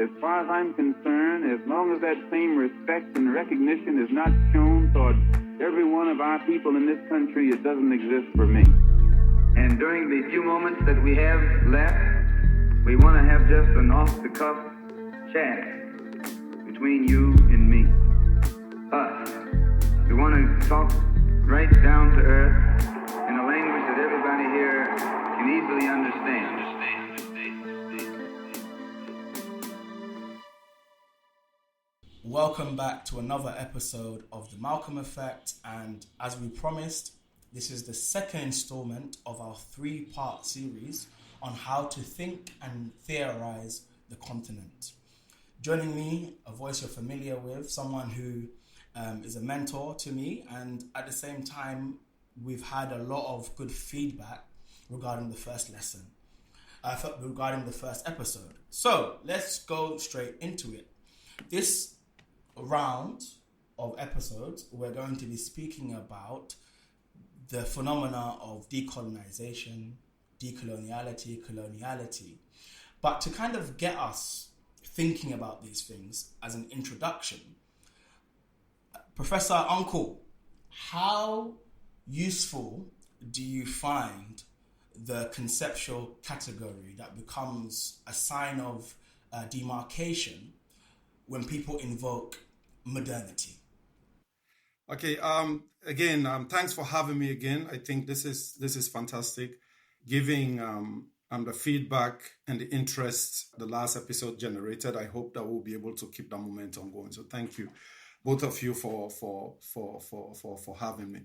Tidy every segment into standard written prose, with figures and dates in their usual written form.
As far as I'm concerned, as long as that same respect and recognition is not shown toward every one of our people in this country, it doesn't exist for me. And during the few moments that we have left, we want to have just an off-the-cuff chat between you and me. Us. We want to talk right down to earth in a language that everybody here can easily understand. Welcome back to another episode of The Malcolm Effect, and as we promised, this is the second installment of our three-part series on how to think and theorize the continent. Joining me, a voice you're familiar with, someone who is a mentor to me, and at the same time, we've had a lot of good feedback regarding the first lesson, regarding the first episode. So let's go straight into it. This round of episodes, we're going to be speaking about the phenomena of decolonization, decoloniality, coloniality. But to kind of get us thinking about these things as an introduction, Professor Uncle, how useful do you find the conceptual category that becomes a sign of demarcation when people invoke modernity? Okay. Again, thanks for having me again. I think this is fantastic, giving the feedback and the interest the last episode generated. I hope that we'll be able to keep that momentum going. So thank you, both of you, for having me.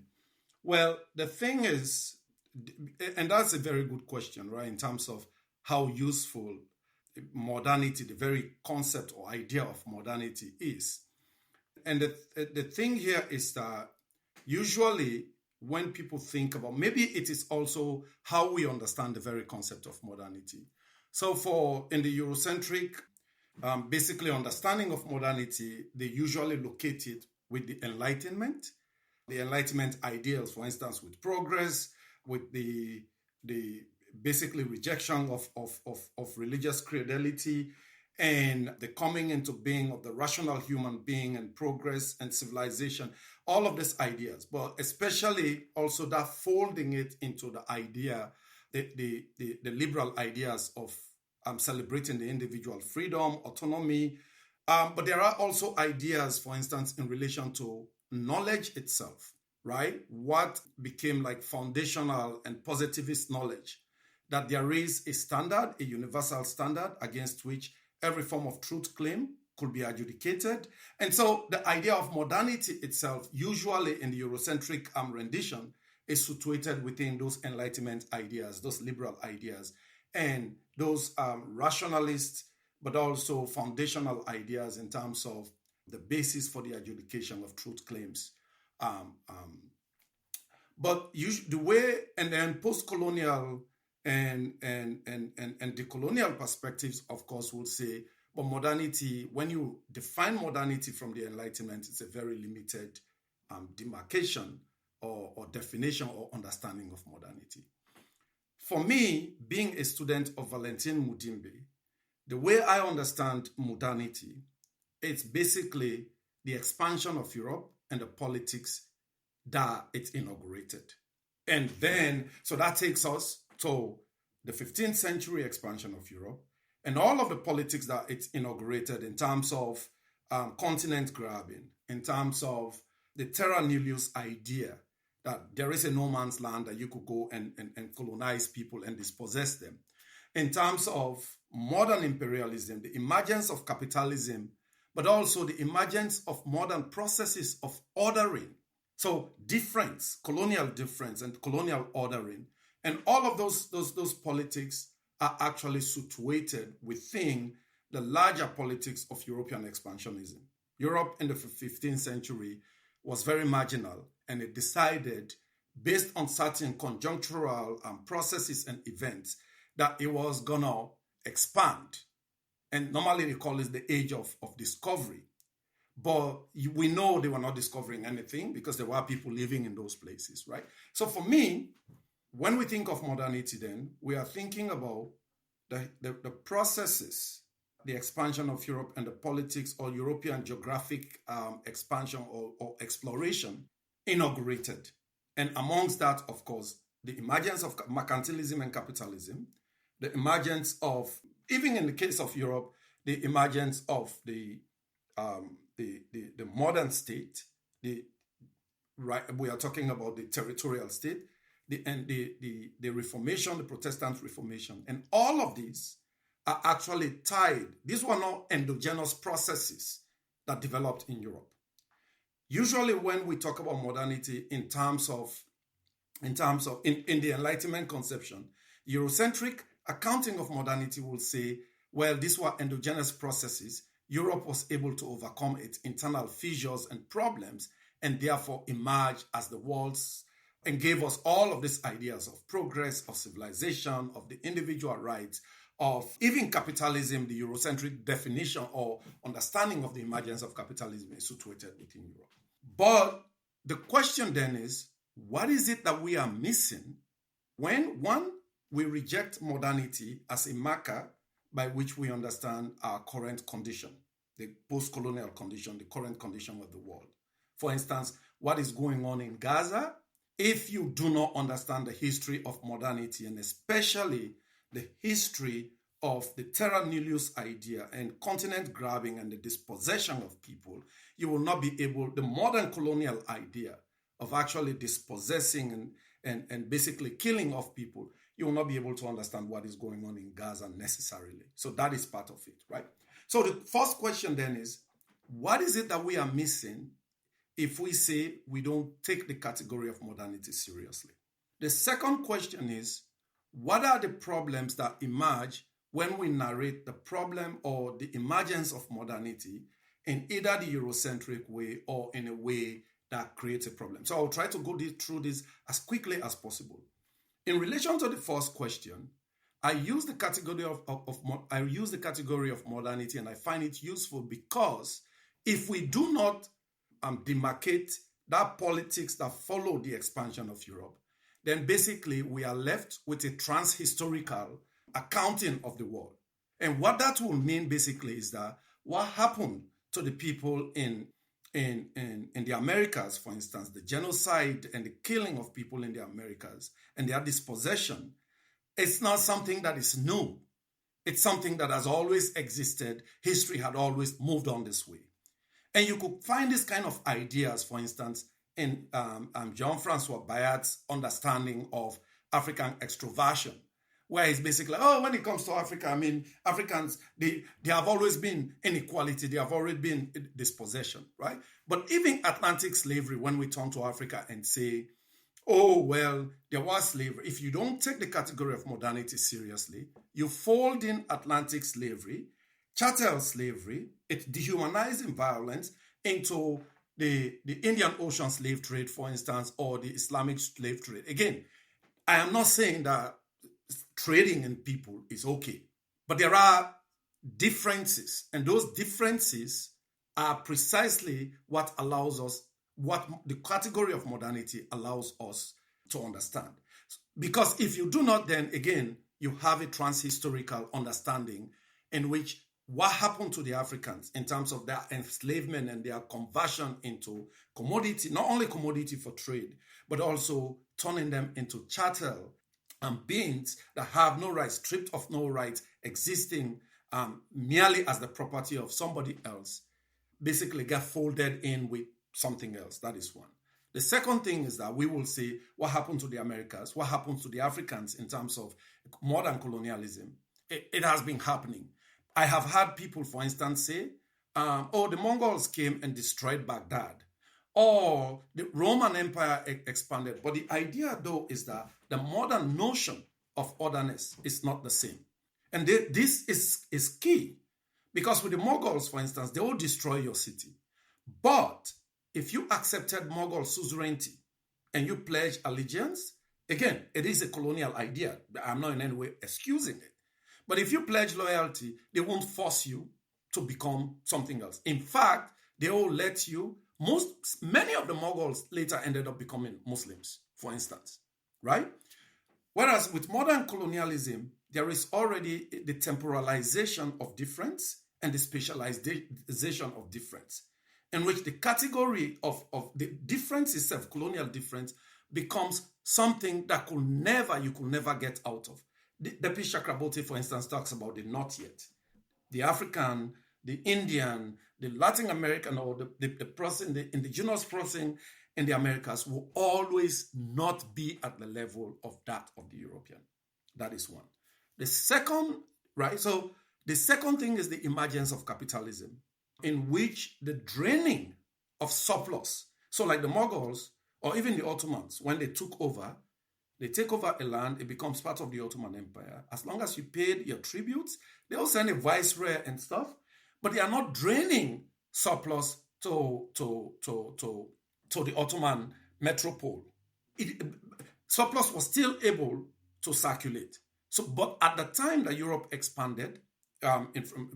Well, the thing is, and that's a very good question, right? In terms of how useful modernity, the very concept or idea of modernity is. And the thing here is that usually when people think about, maybe it is also how we understand the very concept of modernity. So in the Eurocentric, basically understanding of modernity, they usually locate it with the Enlightenment ideals, for instance, with progress, with the basically rejection of religious creedality, and the coming into being of the rational human being and progress and civilization, all of these ideas, but especially also that folding it into the idea, the liberal ideas of celebrating the individual freedom, autonomy. But there are also ideas, for instance, in relation to knowledge itself, right? What became like foundational and positivist knowledge, that there is a standard, a universal standard against which every form of truth claim could be adjudicated. And so the idea of modernity itself, usually in the Eurocentric rendition, is situated within those Enlightenment ideas, those liberal ideas, and those rationalist, but also foundational ideas in terms of the basis for the adjudication of truth claims. But the way, and then post-colonial and decolonial perspectives, of course, would say, but modernity, when you define modernity from the Enlightenment, it's a very limited demarcation or definition or understanding of modernity. For me, being a student of Valentin Mudimbe, the way I understand modernity, it's basically the expansion of Europe and the politics that it inaugurated. And then, so that takes us to the 15th century expansion of Europe and all of the politics that it inaugurated in terms of continent grabbing, in terms of the terra nullius idea that there is a no man's land that you could go and colonize people and dispossess them, in terms of modern imperialism, the emergence of capitalism, but also the emergence of modern processes of ordering. So difference, colonial difference and colonial ordering, and all of those politics are actually situated within the larger politics of European expansionism. Europe in the 15th century was very marginal, and it decided, based on certain conjunctural processes and events, that it was going to expand. And normally they call it the age of discovery. But we know they were not discovering anything because there were people living in those places, right? So for me, when we think of modernity, then we are thinking about the processes, the expansion of Europe and the politics or European geographic expansion or exploration inaugurated. And amongst that, of course, the emergence of mercantilism and capitalism, the emergence of, even in the case of Europe, the emergence of the modern state, we are talking about the territorial state, the Reformation, the Protestant Reformation, and all of these are actually tied. These were not endogenous processes that developed in Europe. Usually, when we talk about modernity in the Enlightenment conception, Eurocentric accounting of modernity will say, well, these were endogenous processes. Europe was able to overcome its internal fissures and problems and therefore emerge as the world's and gave us all of these ideas of progress, of civilization, of the individual rights, of even capitalism. The Eurocentric definition or understanding of the emergence of capitalism is situated within Europe. But the question then is, what is it that we are missing when, one, we reject modernity as a marker by which we understand our current condition, the post-colonial condition, the current condition of the world? For instance, what is going on in Gaza? If you do not understand the history of modernity, and especially the history of the terra nullius idea and continent grabbing and the dispossession of people, you will not be able, the modern colonial idea of actually dispossessing and basically killing of people, you will not be able to understand what is going on in Gaza necessarily. So that is part of it, right? So the first question then is, what is it that we are missing if we say we don't take the category of modernity seriously? The second question is, what are the problems that emerge when we narrate the problem or the emergence of modernity in either the Eurocentric way or in a way that creates a problem? So I'll try to go through this as quickly as possible. In relation to the first question, I use the category of modernity, and I find it useful because if we do not demarcate that politics that followed the expansion of Europe, then basically we are left with a transhistorical accounting of the world. And what that will mean basically is that what happened to the people in the Americas, for instance, the genocide and the killing of people in the Americas and their dispossession, it's not something that is new. It's something that has always existed. History had always moved on this way. And you could find this kind of ideas, for instance, in Jean-Francois Bayard's understanding of African extroversion, where it's basically, when it comes to Africa, I mean, Africans, they have always been inequality, they have always been dispossession, right? But even Atlantic slavery, when we turn to Africa and say, there was slavery. If you don't take the category of modernity seriously, you fold in Atlantic slavery, chattel slavery, it's dehumanizing violence into the Indian Ocean slave trade, for instance, or the Islamic slave trade. Again, I am not saying that trading in people is okay, but there are differences, and those differences are precisely what allows us, what the category of modernity allows us to understand. Because if you do not, then again, you have a transhistorical understanding in which what happened to the Africans in terms of their enslavement and their conversion into commodity, not only commodity for trade, but also turning them into chattel and beings that have no rights, stripped of no rights, existing merely as the property of somebody else, basically get folded in with something else. That is one. The second thing is that we will see what happened to the Americas, what happens to the Africans in terms of modern colonialism. It has been happening. I have had people, for instance, say, the Mongols came and destroyed Baghdad, or the Roman Empire expanded. But the idea, though, is that the modern notion of otherness is not the same. And this is key, because with the Mongols, for instance, they will destroy your city. But if you accepted Mughal suzerainty and you pledge allegiance, again, it is a colonial idea. I'm not in any way excusing it. But if you pledge loyalty, they won't force you to become something else. In fact, they will let you. Many of the Mughals later ended up becoming Muslims, for instance, right? Whereas with modern colonialism, there is already the temporalization of difference and the specialization of difference, in which the category of the difference itself, colonial difference, becomes something that you could never get out of. Depi Chakraborty, for instance, talks about the not yet. The African, the Indian, the Latin American, or the person, the indigenous person in the Americas will always not be at the level of that of the European. That is one. The second, right? So the second thing is the emergence of capitalism, in which the draining of surplus. So like the Mughals or even the Ottomans, when they took over, they take over a land, it becomes part of the Ottoman Empire. As long as you paid your tributes, they will send a viceroy and stuff, but they are not draining surplus to the Ottoman metropole. Surplus was still able to circulate. So, but at the time that Europe expanded, from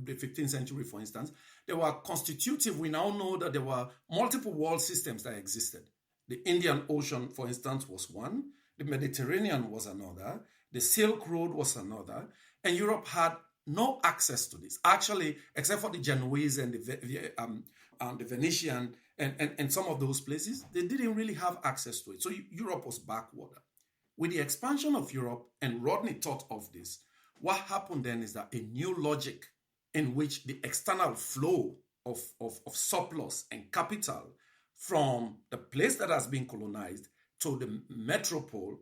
the 15th century, for instance, they were constitutive. We now know that there were multiple world systems that existed. The Indian Ocean, for instance, was one. The Mediterranean was another. The Silk Road was another. And Europe had no access to this. Actually, except for the Genoese and the Venetian and some of those places, they didn't really have access to it. So Europe was backward. With the expansion of Europe, and Rodney taught of this, what happened then is that a new logic in which the external flow of surplus and capital from the place that has been colonized to the metropole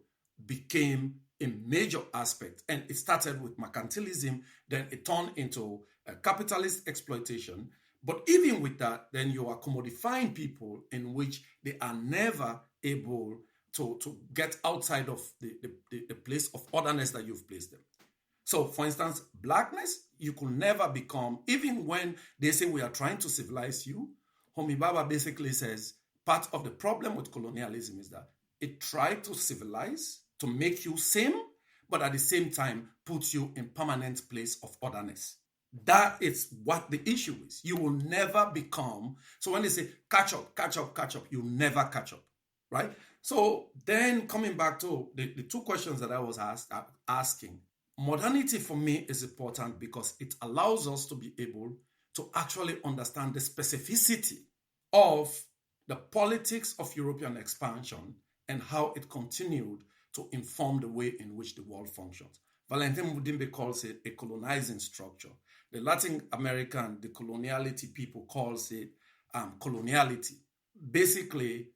became a major aspect. And it started with mercantilism, then it turned into a capitalist exploitation. But even with that, then you are commodifying people in which they are never able to get outside of the place of otherness that you've placed them. So, for instance, blackness, you could never become, even when they say we are trying to civilize you, Homi Bhabha basically says part of the problem with colonialism is that it tried to civilize, to make you same, but at the same time puts you in permanent place of otherness. That is what the issue is. You will never become, so when they say catch up, you never catch up, right? So then coming back to the two questions that I was asking, modernity for me is important because it allows us to be able to actually understand the specificity of the politics of European expansion and how it continued to inform the way in which the world functions. Valentin Mudimbe calls it a colonizing structure. The Latin American, the coloniality people calls it coloniality. Basically,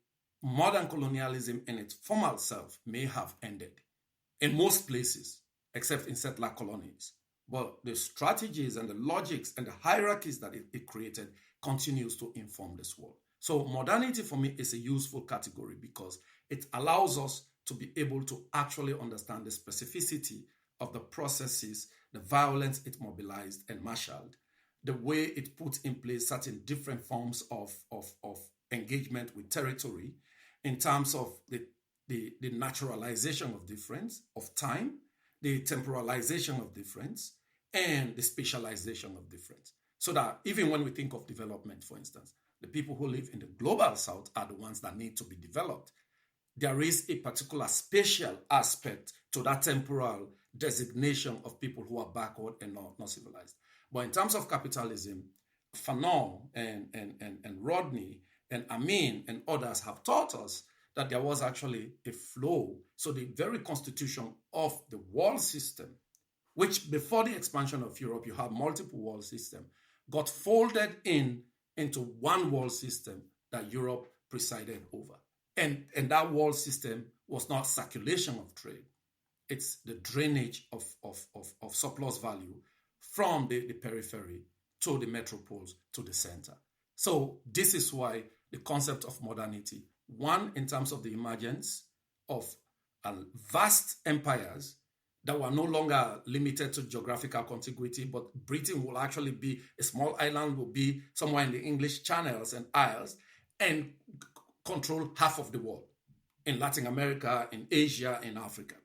modern colonialism in its formal self may have ended in most places, except in settler colonies. But the strategies and the logics and the hierarchies that it created continues to inform this world. So modernity for me is a useful category because it allows us to be able to actually understand the specificity of the processes, the violence it mobilized and marshaled, the way it put in place certain different forms of engagement with territory in terms of the naturalization of difference, of time, the temporalization of difference, and the spatialization of difference. So that even when we think of development, for instance, the people who live in the global south are the ones that need to be developed. There is a particular spatial aspect to that temporal designation of people who are backward and not civilized. But in terms of capitalism, Fanon and Rodney and Amin and others have taught us that there was actually a flow. So the very constitution of the world system, which before the expansion of Europe, you have multiple world systems, got folded into one world system that Europe presided over. And that world system was not circulation of trade. It's the drainage of surplus value from the periphery to the metropoles to the center. So this is why the concept of modernity, one, in terms of the emergence of vast empires that were no longer limited to geographical contiguity, but Britain will actually be, a small island will be somewhere in the English channels and isles and control half of the world in Latin America, in Asia, in Africa.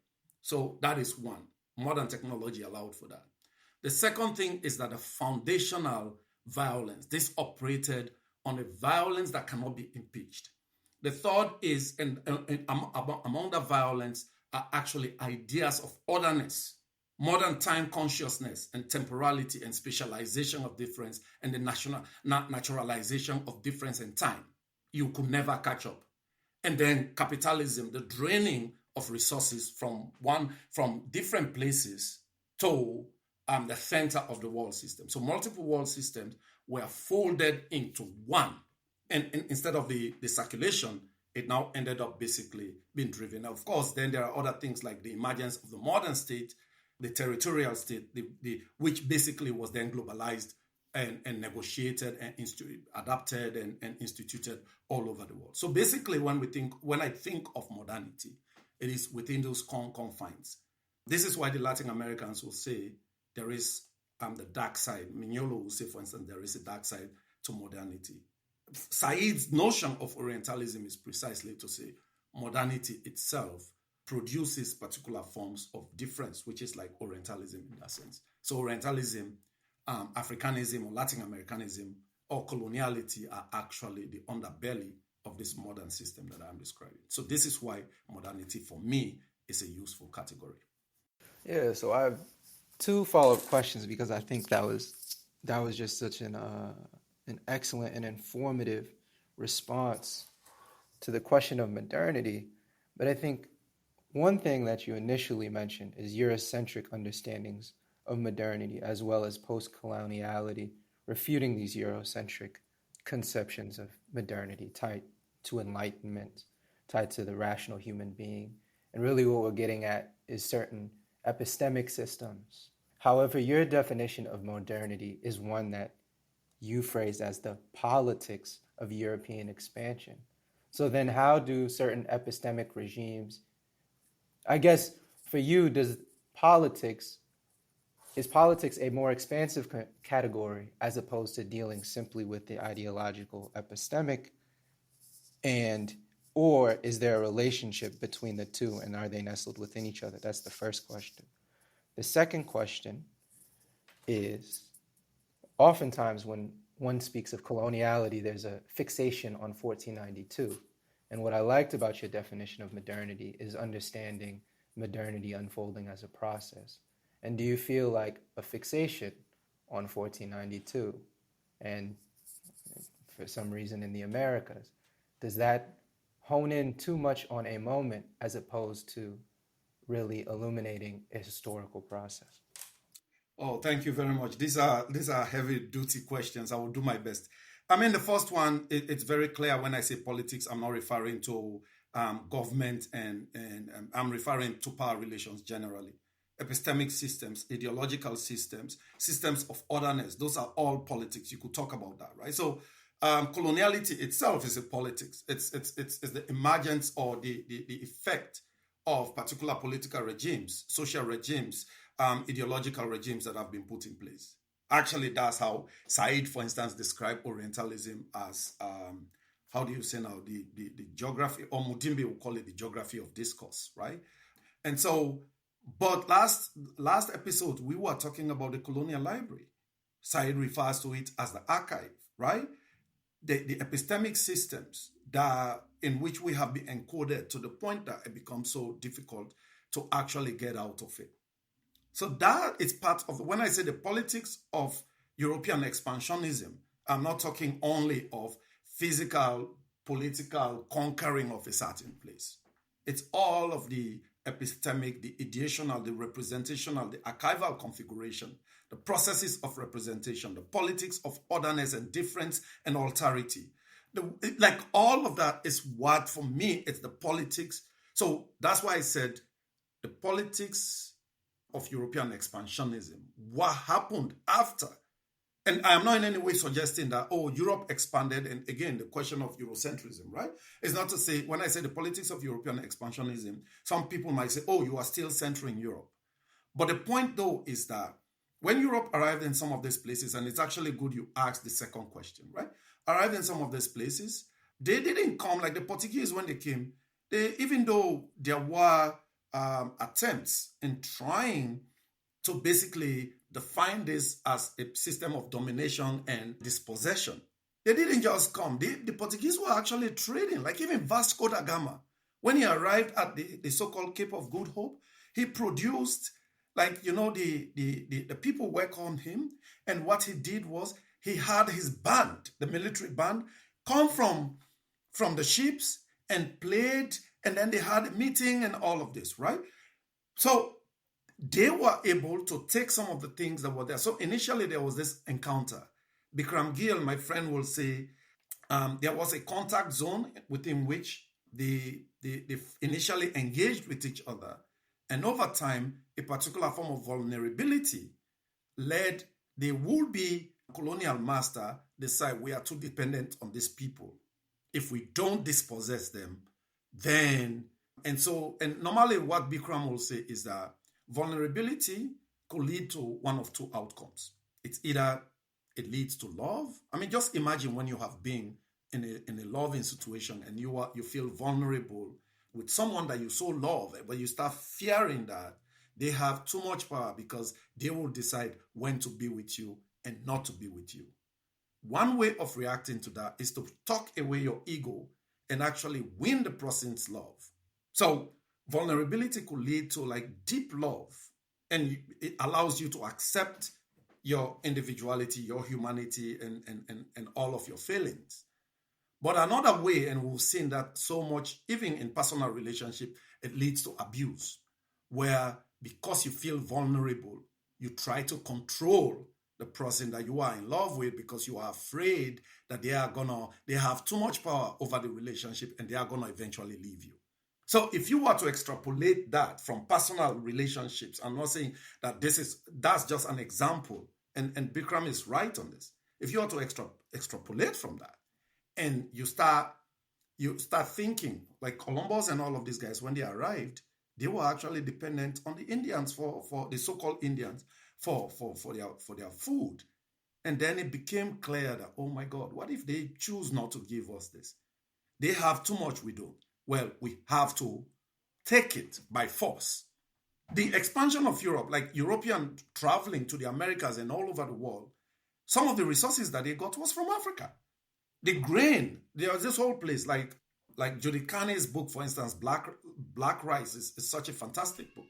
So that is one. Modern technology allowed for that. The second thing is that the foundational violence, this operated on a violence that cannot be impeached. The third is, and among the violence are actually ideas of otherness, modern time consciousness and temporality and specialization of difference and the naturalization of difference in time. You could never catch up. And then capitalism, the draining of resources from different places to the center of the world system. So multiple world systems were folded into one. And instead of the circulation, it now ended up basically being driven. Now, of course, then there are other things like the emergence of the modern state, the territorial state, which basically was then globalized and negotiated and adapted and instituted all over the world. So basically, when I think of modernity, it is within those confines. This is why the Latin Americans will say there is the dark side. Mignolo will say, for instance, there is a dark side to modernity. Said's notion of Orientalism is precisely to say modernity itself produces particular forms of difference, which is like Orientalism in that sense. So Orientalism, Africanism or Latin Americanism or coloniality are actually the underbelly of this modern system that I'm describing. So this is why modernity for me is a useful category. Yeah, so I have two follow-up questions because I think that was just such an excellent and informative response to the question of modernity. But I think one thing that you initially mentioned is Eurocentric understandings of modernity as well as post-coloniality, refuting these Eurocentric conceptions of modernity tied to enlightenment, tied to the rational human being. And really what we're getting at is certain epistemic systems. However, your definition of modernity is one that you phrased as the politics of European expansion. So then how do certain epistemic regimes, I guess for you, is politics a more expansive category as opposed to dealing simply with the ideological epistemic, or is there a relationship between the two and are they nestled within each other? That's the first question. The second question is, oftentimes when one speaks of coloniality, there's a fixation on 1492. And what I liked about your definition of modernity is understanding modernity unfolding as a process. And do you feel like a fixation on 1492 and for some reason in the Americas, does that hone in too much on a moment as opposed to really illuminating a historical process? Oh, thank you very much. These are heavy duty questions. I will do my best. I mean, the first one, it's very clear when I say politics, I'm not referring to government and I'm referring to power relations generally. Epistemic systems, ideological systems, systems of otherness, those are all politics. You could talk about that, right? So coloniality itself is a politics. It's the emergence or the effect of particular political regimes, social regimes, ideological regimes that have been put in place. Actually, that's how Said, for instance, described Orientalism as, how do you say now, the geography, or Mutimbe will call it the geography of discourse, right? And so, but last episode, we were talking about the colonial library. Said refers to it as the archive, right? The epistemic systems that in which we have been encoded to the point that it becomes so difficult to actually get out of it. So that is part of, when I say the politics of European expansionism, I'm not talking only of physical, political conquering of a certain place. It's all of the epistemic, the ideational, the representational, the archival configuration, the processes of representation, the politics of otherness and difference and alterity. Like all of that is what, for me, it's the politics. So that's why I said the politics of European expansionism, what happened after. And I am not in any way suggesting that, Europe expanded, and again, the question of Eurocentrism, right? It's not to say, when I say the politics of European expansionism, some people might say, you are still centering Europe. But the point, though, is that when Europe arrived in some of these places, and it's actually good you asked the second question, right? Arrived in some of these places, they didn't come like the Portuguese when they came. Even though there were attempts in trying to basically define this as a system of domination and dispossession, they didn't just come. The Portuguese were actually trading, like even Vasco da Gama When he arrived at the so-called Cape of Good Hope, he produced, the people welcomed him. And what he did was he had his band, the military band, come from the ships and played, and then they had a meeting and all of this, right? So they were able to take some of the things that were there. So initially there was this encounter. Bikram Gill, my friend, will say there was a contact zone within which they initially engaged with each other. And over time, a particular form of vulnerability led the would-be colonial master decide we are too dependent on these people. If we don't dispossess them, then... And normally what Bikram will say is that vulnerability could lead to one of two outcomes. It's either it leads to love. I mean, just imagine when you have been in a loving situation and you feel vulnerable with someone that you so love, but you start fearing that they have too much power because they will decide when to be with you and not to be with you. One way of reacting to that is to tuck away your ego and actually win the person's love. So vulnerability could lead to deep love, and it allows you to accept your individuality, your humanity, and all of your feelings. But another way, and we've seen that so much, even in personal relationship, it leads to abuse, where because you feel vulnerable, you try to control the person that you are in love with because you are afraid that they have too much power over the relationship and they are gonna eventually leave you. So if you were to extrapolate that from personal relationships, I'm not saying that that's just an example, and Bikram is right on this. If you were to extrapolate from that, and you start thinking, like Columbus and all of these guys, when they arrived, they were actually dependent on the Indians for the so-called Indians for their food. And then it became clear that, oh my God, what if they choose not to give us this? They have too much, we don't. Well, we have to take it by force. The expansion of Europe, like European traveling to the Americas and all over the world, some of the resources that they got was from Africa. The grain, there was this whole place, like Judy Carney's book, for instance, Black Rice is such a fantastic book.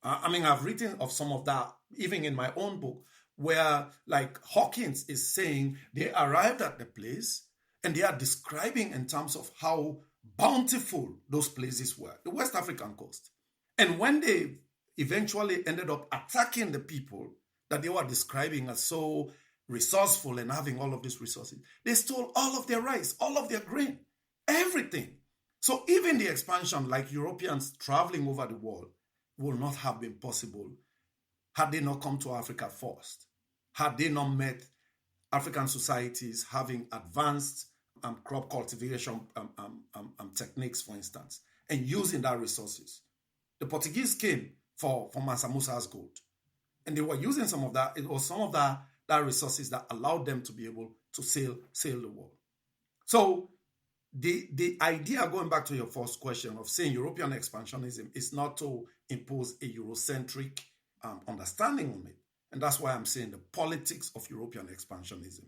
I've written of some of that, even in my own book, where Hawkins is saying they arrived at the place and they are describing in terms of how bountiful those places were, the West African coast. And when they eventually ended up attacking the people that they were describing as so resourceful and having all of these resources, they stole all of their rice, all of their grain, everything. So even the expansion, like Europeans traveling over the world, would not have been possible had they not come to Africa first, had they not met African societies having advanced crop cultivation techniques, for instance, and using that resources. The Portuguese came for Mansa Musa's gold, and they were using some of that. It was some of that resources that allowed them to be able to sail the world. So the idea, going back to your first question, of saying European expansionism is not to impose a Eurocentric understanding on it. And that's why I'm saying the politics of European expansionism.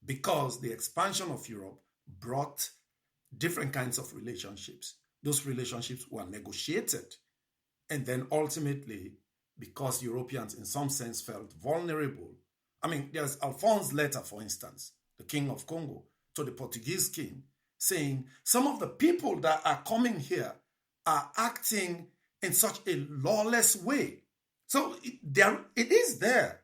Because the expansion of Europe brought different kinds of relationships. Those relationships were negotiated. And then ultimately, because Europeans in some sense felt vulnerable. There's Alphonse's letter, for instance, the king of Congo, to the Portuguese king, saying some of the people that are coming here are acting in such a lawless way. So it is there.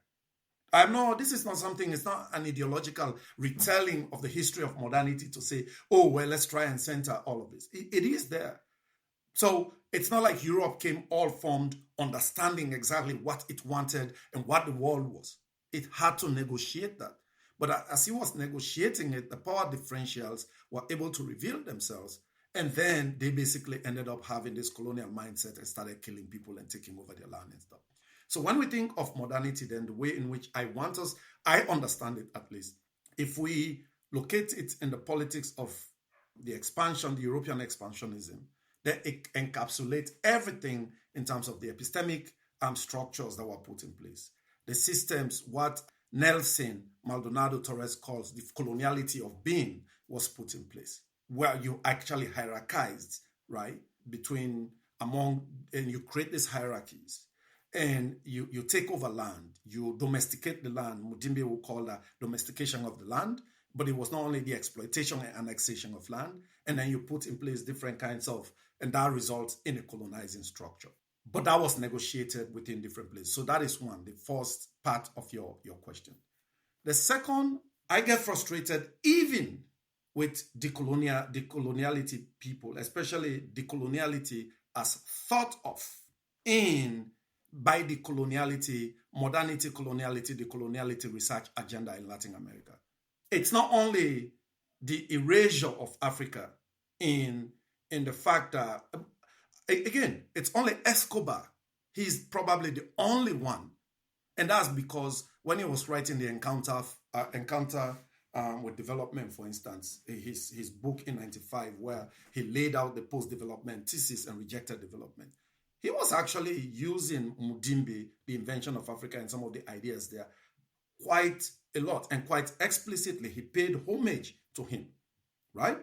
This is not something, it's not an ideological retelling of the history of modernity to say, oh, well, let's try and center all of this. It is there. So it's not like Europe came all formed, understanding exactly what it wanted and what the world was. It had to negotiate that. But as he was negotiating it, the power differentials were able to reveal themselves. And then they basically ended up having this colonial mindset and started killing people and taking over their land and stuff. So when we think of modernity, then the way in which I understand it at least, if we locate it in the politics of the expansion, the European expansionism, then it encapsulates everything in terms of the epistemic structures that were put in place. The systems, what Nelson Maldonado Torres calls the coloniality of being, was put in place, where you actually hierarchized right? And you create these hierarchies. And you take over land, you domesticate the land. Mudimbe will call that domestication of the land, but it was not only the exploitation and annexation of land, and then you put in place different kinds of, and that results in a colonizing structure. But that was negotiated within different places. So that is one, the first part of your question. The second, I get frustrated even with decoloniality people, especially decoloniality as thought of by the modernity, coloniality, the coloniality research agenda in Latin America. It's not only the erasure of Africa in the fact that, again, it's only Escobar. He's probably the only one. And that's because when he was writing the Encounter with Development, for instance, his book in 1995, where he laid out the post-development thesis and rejected development, he was actually using Mudimbe, the invention of Africa, and some of the ideas there quite a lot, and quite explicitly. He paid homage to him, right?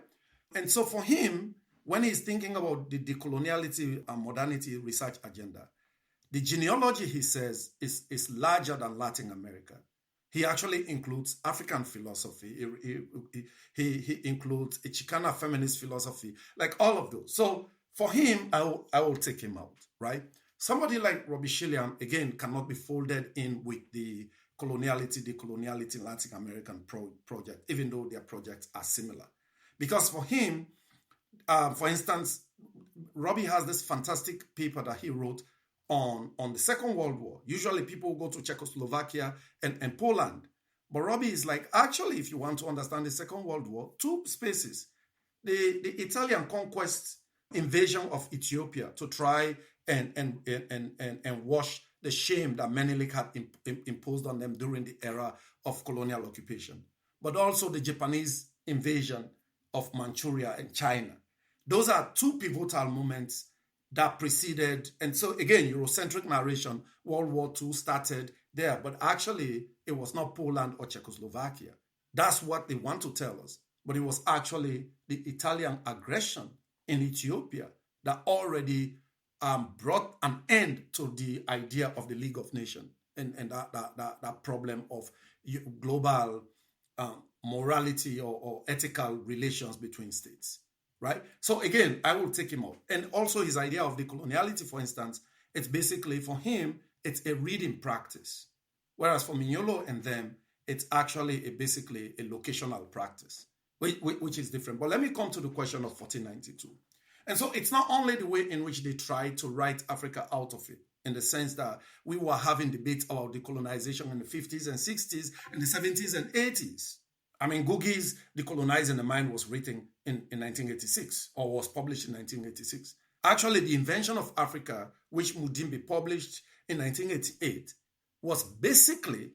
And so for him, when he's thinking about the decoloniality and modernity research agenda, the genealogy, he says, is larger than Latin America. He actually includes African philosophy. He includes a Chicana feminist philosophy, like all of those. So for him, I will take him out, right? Somebody like Robbie Shilliam, again, cannot be folded in with the decoloniality Latin American project, even though their projects are similar. Because for him, for instance, Robbie has this fantastic paper that he wrote on the Second World War. Usually people go to Czechoslovakia and Poland. But Robbie is like, actually, if you want to understand the Second World War, two spaces. The Italian conquest invasion of Ethiopia to try and wash the shame that Menelik had imposed on them during the era of colonial occupation. But also the Japanese invasion of Manchuria and China. Those are two pivotal moments that preceded, and so again, Eurocentric narration, World War II started there, but actually it was not Poland or Czechoslovakia. That's what they want to tell us. But it was actually the Italian aggression in Ethiopia that already brought an end to the idea of the League of Nations and that problem of global morality or ethical relations between states. Right? So again, I will take him out. And also his idea of decoloniality, for instance, it's basically, for him, it's a reading practice. Whereas for Mignolo and them, it's actually basically a locational practice, which is different. But let me come to the question of 1492. And so it's not only the way in which they tried to write Africa out of it, in the sense that we were having debates about decolonization in the 50s and 60s, in the 70s and 80s. I mean, Gugi's Decolonizing the Mind was written in 1986, or was published in 1986. Actually, the invention of Africa, which Mudimbe published in 1988, was basically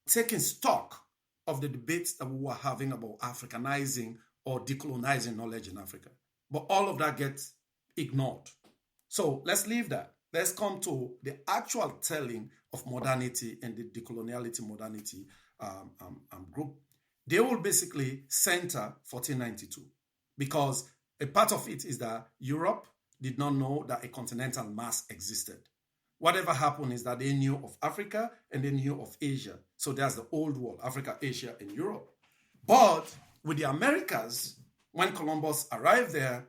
taking stock of the debates that we were having about Africanizing or decolonizing knowledge in Africa. But all of that gets ignored. So let's leave that. Let's come to the actual telling of modernity and the decoloniality modernity group. They will basically center 1492 because a part of it is that Europe did not know that a continental mass existed. Whatever happened is that they knew of Africa and they knew of Asia. So there's the old world, Africa, Asia, and Europe. But with the Americas, when Columbus arrived there,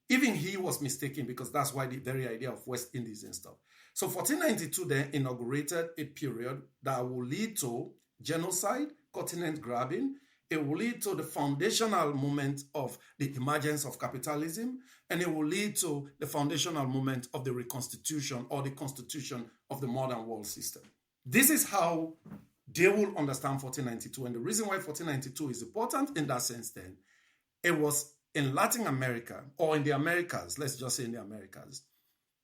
even he was mistaken because that's why the very idea of West Indies and stuff. So 1492 then inaugurated a period that will lead to genocide, continent grabbing. It will lead to the foundational moment of the emergence of capitalism, and it will lead to the foundational moment of the reconstitution or the constitution of the modern world system. This is how they will understand 1492. And the reason why 1492 is important in that sense then, it was in Latin America, or in the Americas, let's just say in the Americas,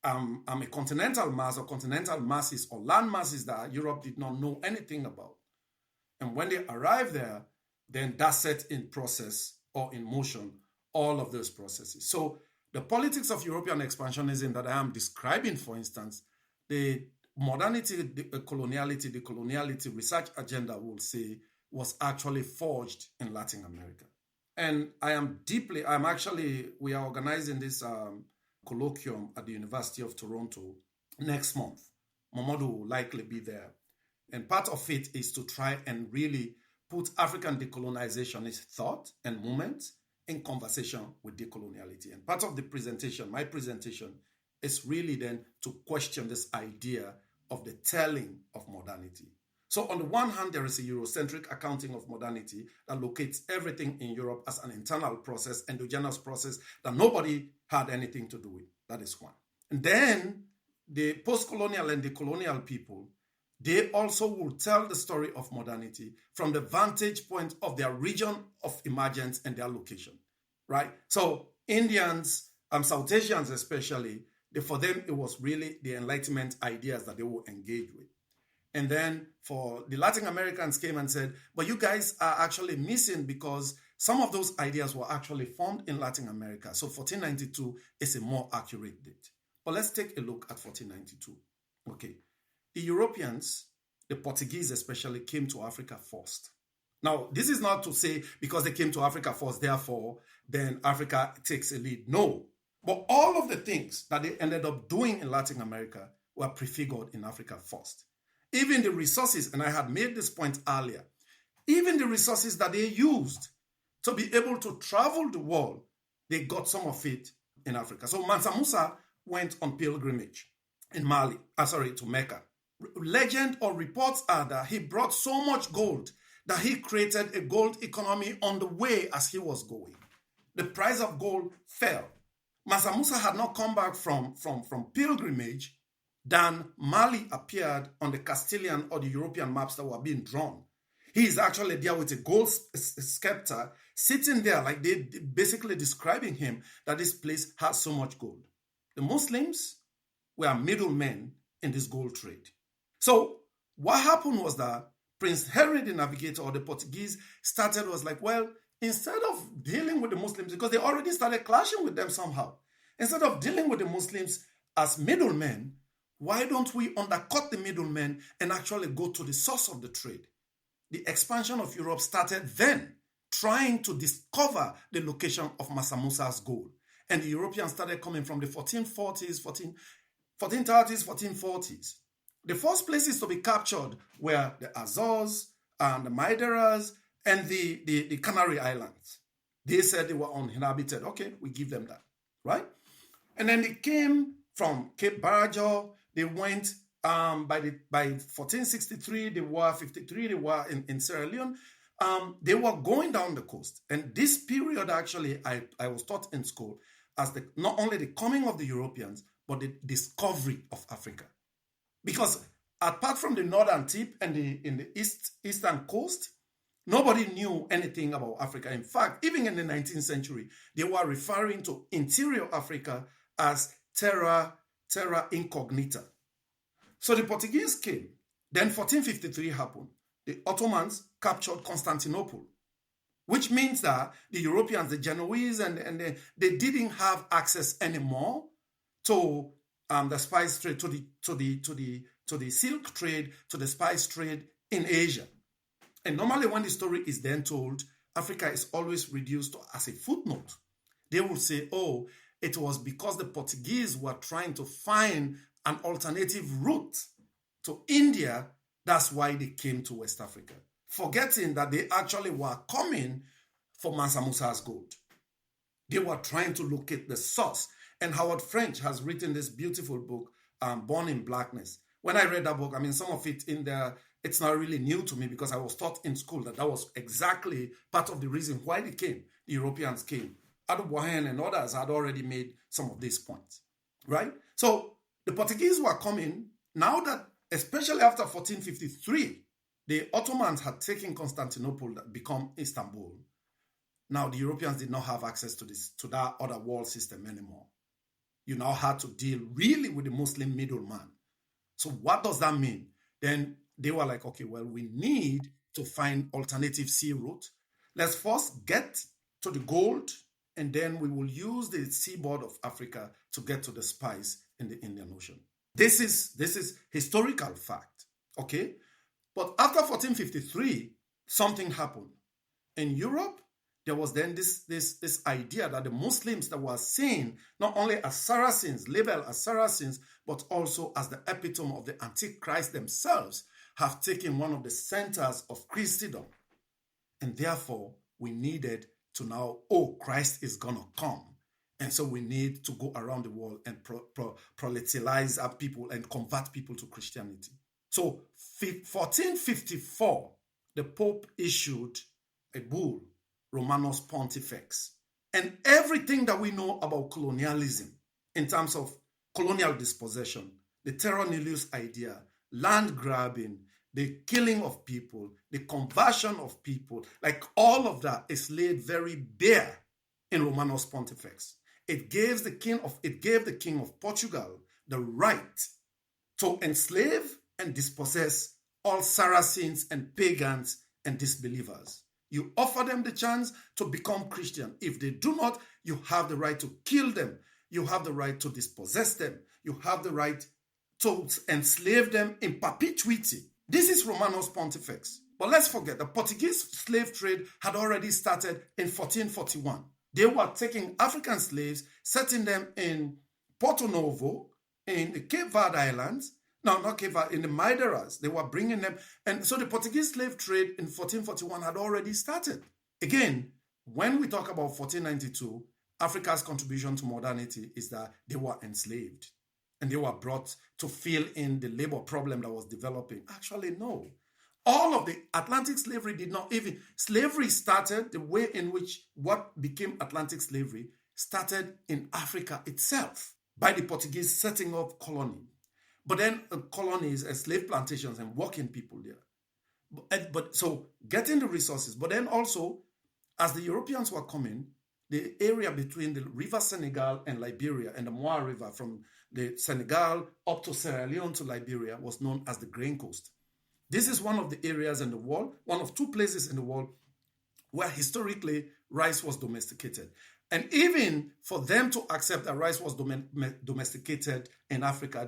a continental mass or continental masses or land masses that Europe did not know anything about. And when they arrived there, then that set in process or in motion all of those processes. So the politics of European expansionism that I am describing, for instance, the modernity, the coloniality research agenda, will say, was actually forged in Latin America. And we are organizing this colloquium at the University of Toronto next month. Momodu will likely be there. And part of it is to try and really put African decolonizationist thought and movement in conversation with decoloniality. And part of the presentation, my presentation, is really then to question this idea of the telling of modernity. So on the one hand, there is a Eurocentric accounting of modernity that locates everything in Europe as an internal process, endogenous process that nobody had anything to do with. That is one. And then the post-colonial and the colonial people, they also will tell the story of modernity from the vantage point of their region of emergence and their location, right? So Indians, South Asians especially, for them, it was really the Enlightenment ideas that they will engage with. And then for the Latin Americans came and said, but you guys are actually missing because some of those ideas were actually formed in Latin America. So 1492 is a more accurate date. But let's take a look at 1492. Okay. The Europeans, the Portuguese especially, came to Africa first. Now, this is not to say because they came to Africa first, therefore, then Africa takes a lead. No. But all of the things that they ended up doing in Latin America were prefigured in Africa first. Even the resources, and I had made this point earlier, even the resources that they used to be able to travel the world, they got some of it in Africa. So Mansa Musa went on pilgrimage in Mali, to Mecca. Legend or reports are that he brought so much gold that he created a gold economy on the way as he was going. The price of gold fell. Mansa Musa had not come back from pilgrimage, then Mali appeared on the Castilian or the European maps that were being drawn. He is actually there with a gold scepter, sitting there like they basically describing him that this place has so much gold. The Muslims were middlemen in this gold trade. So what happened was that Prince Henry the Navigator or the Portuguese was like, well, instead of dealing with the Muslims, because they already started clashing with them somehow, instead of dealing with the Muslims as middlemen, why don't we undercut the middlemen and actually go to the source of the trade? The expansion of Europe started then, trying to discover the location of Mansa Musa's gold. And the Europeans started coming from the 1430s, 1440s. The first places to be captured were the Azores and the Madeiras and the Canary Islands. They said they were uninhabited. Okay, we give them that, right? And then they came from Cape Barajo. They went by 1463, they were 53, they were in Sierra Leone. They were going down the coast. And this period, actually, I was taught in school as not only the coming of the Europeans, but the discovery of Africa. Because apart from the northern tip and in the eastern coast, nobody knew anything about Africa. In fact, even in the 19th century, they were referring to interior Africa as terra incognita. So the Portuguese came. Then 1453 happened. The Ottomans captured Constantinople, which means that the Europeans, the Genoese, and they didn't have access anymore to the spice trade, to the silk trade, to the spice trade in Asia. And normally when the story is then told, Africa is always reduced as a footnote. They will say, oh, it was because the Portuguese were trying to find an alternative route to India. That's why they came to West Africa, forgetting that they actually were coming for Mansa Musa's gold. They were trying to locate the source. And Howard French has written this beautiful book, Born in Blackness. When I read that book, some of it in there, it's not really new to me because I was taught in school that was exactly part of the reason why they came. The Europeans came. Adu Bohen and others had already made some of these points, right? So the Portuguese were coming now that, especially after 1453, the Ottomans had taken Constantinople, that become Istanbul. Now the Europeans did not have access to that other world system anymore. You now had to deal really with the Muslim middleman. So what does that mean? Then they were like, okay, well, we need to find alternative sea route. Let's first get to the gold, and then we will use the seaboard of Africa to get to the spice in the Indian Ocean. This is historical fact, okay? But after 1453, something happened. In Europe, there was then this idea that the Muslims that were seen not only as Saracens, labeled as Saracens, but also as the epitome of the Antichrist themselves, have taken one of the centers of Christendom. And therefore, we needed to now, Christ is going to come. And so we need to go around the world and proselytize our people and convert people to Christianity. So 1454, the Pope issued a bull, Romanus Pontifex. And everything that we know about colonialism in terms of colonial dispossession, the terra nullius idea, land grabbing, the killing of people, the conversion of people, like all of that is laid very bare in Romanus Pontifex. It gave the king of Portugal the right to enslave and dispossess all Saracens and pagans and disbelievers. You offer them the chance to become Christian. If they do not, you have the right to kill them. You have the right to dispossess them. You have the right to enslave them in perpetuity. This is Romanus Pontifex. But let's forget, the Portuguese slave trade had already started in 1441. They were taking African slaves, setting them in Porto Novo, in the Cape Verde Islands. No, not Cape Verde, in the Madeiras. They were bringing them. And so the Portuguese slave trade in 1441 had already started. Again, when we talk about 1492, Africa's contribution to modernity is that they were enslaved and they were brought to fill in the labor problem that was developing. Actually, no. All of the Atlantic slavery did not even, slavery started, the way in which what became Atlantic slavery started in Africa itself by the Portuguese setting up colony. But then colonies and slave plantations and working people there. But so getting the resources, but then also as the Europeans were coming, the area between the River Senegal and Liberia and the Moa River from the Senegal up to Sierra Leone to Liberia was known as the Grain Coast. This is one of the areas in the world, one of two places in the world where historically rice was domesticated. And even for them to accept that rice was domesticated in Africa,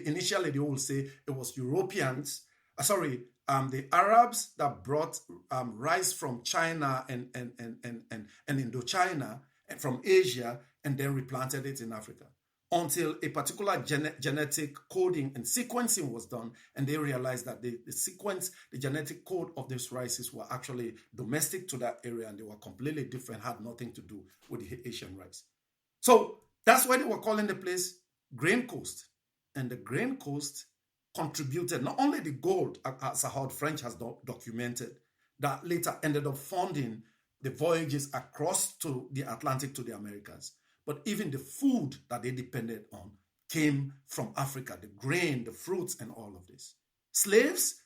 initially they would say it was Europeans, the Arabs that brought rice from China and Indochina and from Asia and then replanted it in Africa, until a particular genetic coding and sequencing was done, and they realized that the genetic code of these rices were actually domestic to that area, and they were completely different, had nothing to do with the Asian rice. So that's why they were calling the place Grain Coast. And the Grain Coast contributed not only the gold, as Howard French has documented, that later ended up funding the voyages across to the Atlantic to the Americas, but even the food that they depended on came from Africa, the grain, the fruits, and all of this. Slaves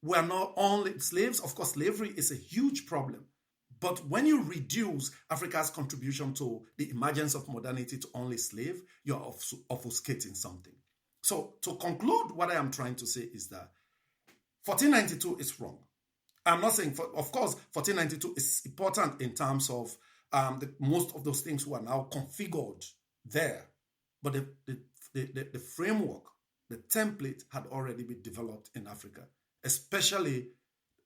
were not only slaves. Of course, slavery is a huge problem. But when you reduce Africa's contribution to the emergence of modernity to only slave, you're obfuscating something. So to conclude, what I am trying to say is that 1492 is wrong. I'm not saying, of course, 1492 is important in terms of most of those things were now configured there. But the framework, the template had already been developed in Africa, especially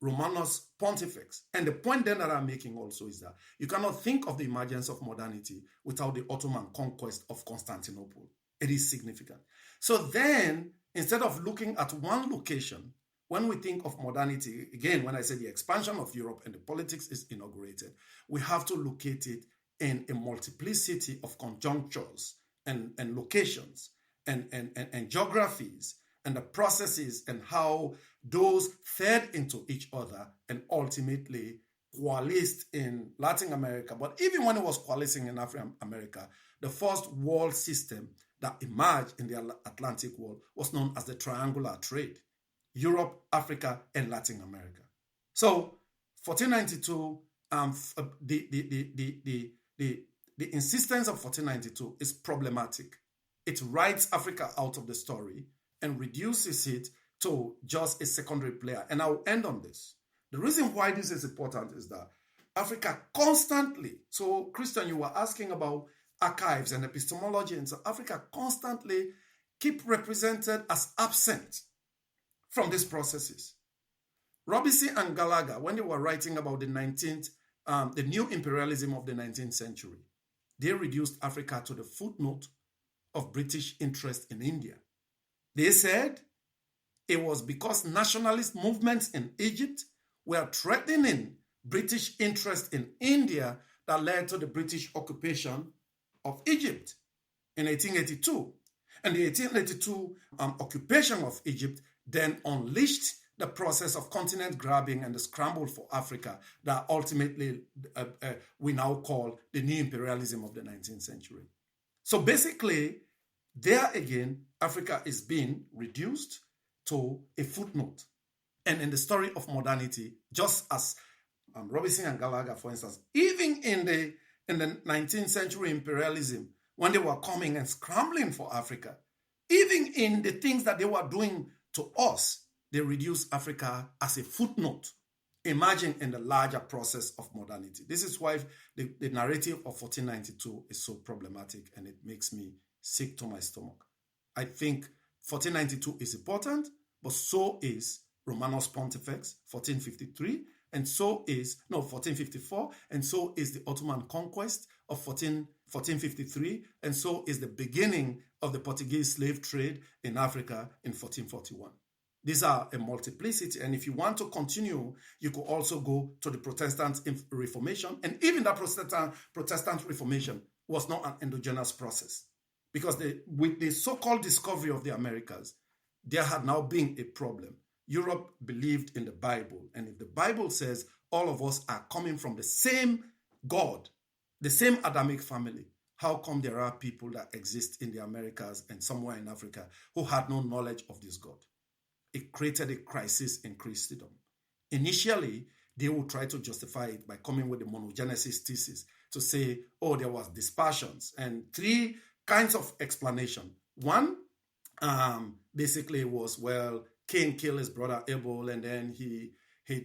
Romanus Pontifex. And the point then that I'm making also is that you cannot think of the emergence of modernity without the Ottoman conquest of Constantinople. It is significant. So then, instead of looking at one location, when we think of modernity, again, when I say the expansion of Europe and the politics is inaugurated, we have to locate it in a multiplicity of conjunctures and locations and geographies and the processes and how those fed into each other and ultimately coalesced in Latin America. But even when it was coalescing in African America, the first world system that emerged in the Atlantic world was known as the triangular trade: Europe, Africa, and Latin America. So 1492, the insistence of 1492 is problematic. It writes Africa out of the story and reduces it to just a secondary player. And I'll end on this. The reason why this is important is that Africa constantly, so Christian, you were asking about archives and epistemology, and so Africa constantly keep represented as absent from these processes. Robinson and Gallagher, when they were writing about the 19th the new imperialism of the 19th century. They reduced Africa to the footnote of British interest in India. They said it was because nationalist movements in Egypt were threatening British interest in India that led to the British occupation of Egypt in 1882. And the 1882 occupation of Egypt then unleashed the process of continent grabbing and the scramble for Africa that ultimately we now call the new imperialism of the 19th century. So basically, there again, Africa is being reduced to a footnote. And in the story of modernity, just as Robinson and Gallagher, for instance, even in the 19th century imperialism, when they were coming and scrambling for Africa, even in the things that they were doing to us, they reduced Africa as a footnote. Imagine in the larger process of modernity. This is why the narrative of 1492 is so problematic, and it makes me sick to my stomach. I think 1492 is important, but so is Romanus Pontifex, 1453, and so is, 1454, and so is the Ottoman conquest of 1453, and so is the beginning of the Portuguese slave trade in Africa in 1441. These are a multiplicity, and if you want to continue, you could also go to the Protestant Reformation, and even that Protestant Reformation was not an endogenous process, because with the so-called discovery of the Americas, there had now been a problem. Europe believed in the Bible, and if the Bible says all of us are coming from the same God, the same Adamic family, how come there are people that exist in the Americas and somewhere in Africa who had no knowledge of this God? It created a crisis in Christendom. Initially, they would try to justify it by coming with the monogenesis thesis to say, oh, there was dispersions, and three kinds of explanation. One, basically was, well, Cain killed his brother Abel, and then he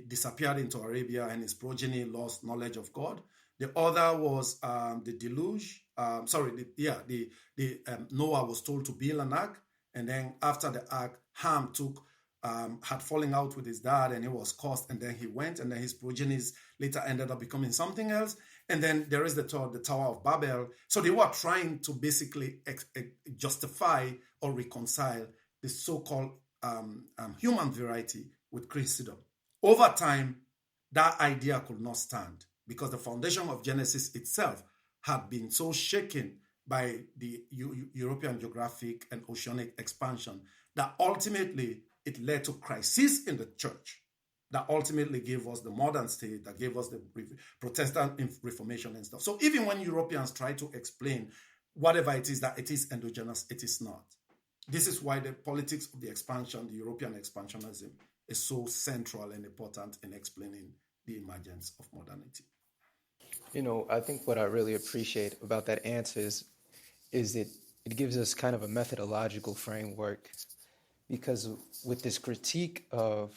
disappeared into Arabia, and his progeny lost knowledge of God. The other was the deluge. Noah was told to build an ark, and then after the ark, Ham had fallen out with his dad, and he was cursed, and then he went, and then his progenies later ended up becoming something else. And then there is the Tower of Babel. So they were trying to basically justify or reconcile the so-called human variety with Christendom. Over time, that idea could not stand, because the foundation of Genesis itself had been so shaken by the European geographic and oceanic expansion that ultimately it led to crisis in the church, that ultimately gave us the modern state, that gave us the Protestant Reformation and stuff. So even when Europeans try to explain whatever it is that it is endogenous, it is not. This is why the politics of the expansion, the European expansionism, is so central and important in explaining the emergence of modernity. I think what I really appreciate about that answer is it gives us kind of a methodological framework, because with this critique of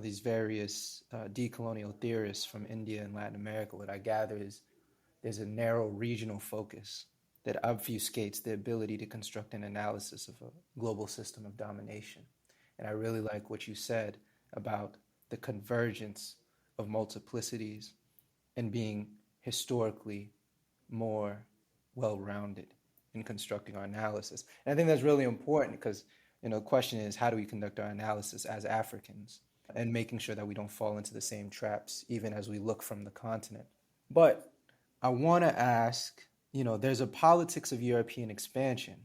these various decolonial theorists from India and Latin America, what I gather is there's a narrow regional focus that obfuscates the ability to construct an analysis of a global system of domination. And I really like what you said about the convergence of multiplicities and being historically more well-rounded in constructing our analysis. And I think that's really important, because the question is, how do we conduct our analysis as Africans, and making sure that we don't fall into the same traps even as we look from the continent. But I want to ask, there's a politics of European expansion,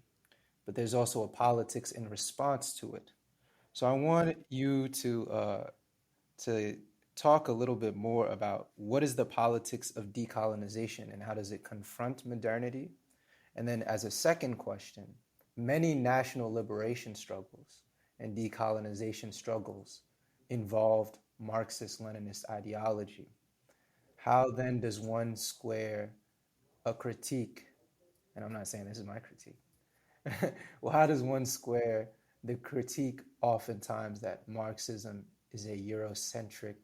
but there's also a politics in response to it. So I want you to talk a little bit more about what is the politics of decolonization and how does it confront modernity? And then as a second question, many national liberation struggles and decolonization struggles involved Marxist-Leninist ideology. How then does one square a critique, and I'm not saying this is my critique, well, how does one square the critique oftentimes that Marxism is a Eurocentric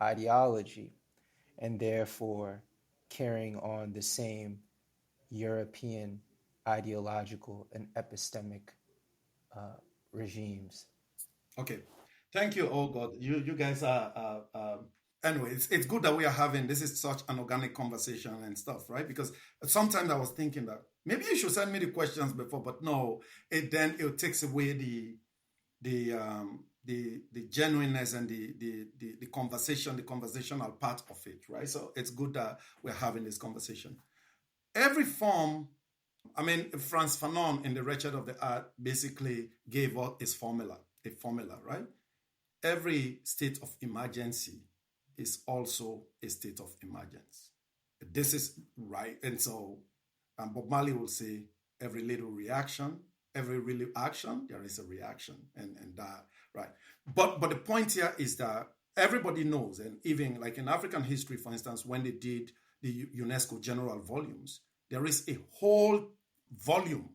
ideology and therefore carrying on the same European ideological and epistemic regimes? Okay, thank you, oh God. You guys are anyway, it's good that we are having this is such an organic conversation and stuff, right? Because sometimes I was thinking that maybe you should send me the questions before, but no, it takes away the genuineness and the conversational part of it, right? So it's good that we're having this conversation. Every form, I mean, Frantz Fanon in The Wretched of the Earth basically gave us his formula, right? Every state of emergency is also a state of emergence. This is right. And so Bob Marley will say, every little reaction, every little action, there is a reaction. And that, right. But the point here is that everybody knows, and even like in African history, for instance, when they did the UNESCO General Volumes, there is a whole volume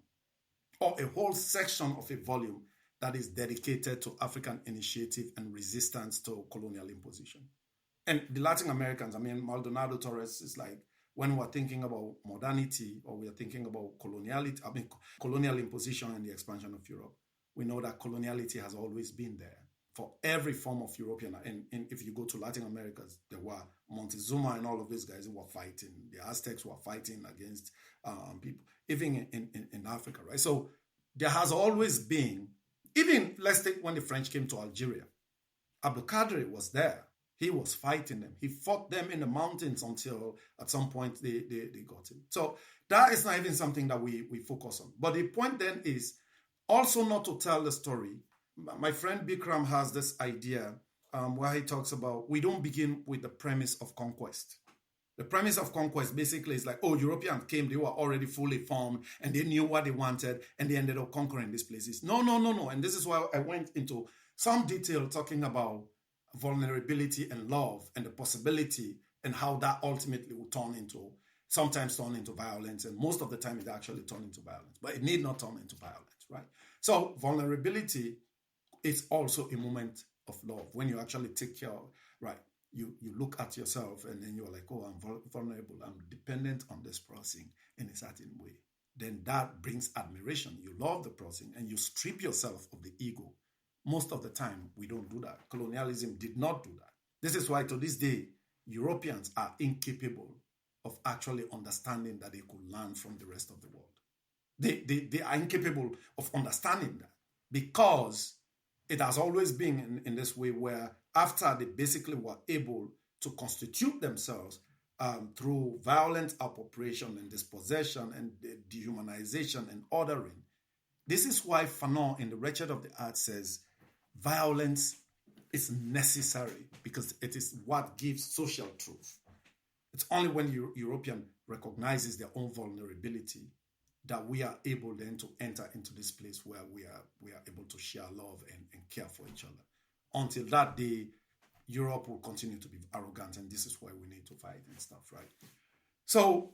or a whole section of a volume that is dedicated to African initiative and resistance to colonial imposition. And the Latin Americans, I mean, Maldonado Torres is like, when we're thinking about modernity or we're thinking about coloniality, I mean, colonial imposition and the expansion of Europe, we know that coloniality has always been there for every form of European. And if you go to Latin America, there were Montezuma and all of these guys who were fighting. The Aztecs were fighting against people, even in Africa, right? So there has always been, even let's take when the French came to Algeria, Abdul Qadir was there. He was fighting them. He fought them in the mountains until at some point they got him. So that is not even something that we focus on. But the point then is also not to tell the story. My friend Bikram has this idea where he talks about we don't begin with the premise of conquest. The premise of conquest basically is like, oh, Europeans came, they were already fully formed and they knew what they wanted and they ended up conquering these places. No. And this is why I went into some detail talking about vulnerability and love and the possibility and how that ultimately will sometimes turn into violence, and most of the time it actually turns into violence, but it need not turn into violence, right? So vulnerability is also a moment of love when you actually take care of, right? You look at yourself and then you're like, oh, I'm vulnerable, I'm dependent on this person in a certain way. Then that brings admiration. You love the person and you strip yourself of the ego. Most of the time, we don't do that. Colonialism did not do that. This is why to this day, Europeans are incapable of actually understanding that they could learn from the rest of the world. They are incapable of understanding that because it has always been in this way where after they basically were able to constitute themselves through violent appropriation and dispossession and dehumanization and ordering, this is why Fanon in The Wretched of the Earth says, violence is necessary because it is what gives social truth. It's only when European recognizes their own vulnerability that we are able then to enter into this place where we are able to share love and care for each other. Until that day, Europe will continue to be arrogant, and this is why we need to fight and stuff, right? So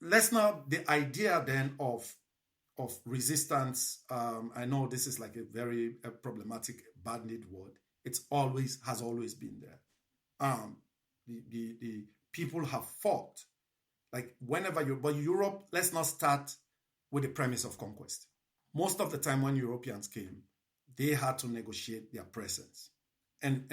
let's now, the idea then of resistance, I know this is like a very problematic, bandied word. Has always been there. The people have fought, like whenever but Europe, let's not start with the premise of conquest. Most of the time when Europeans came, they had to negotiate their presence. And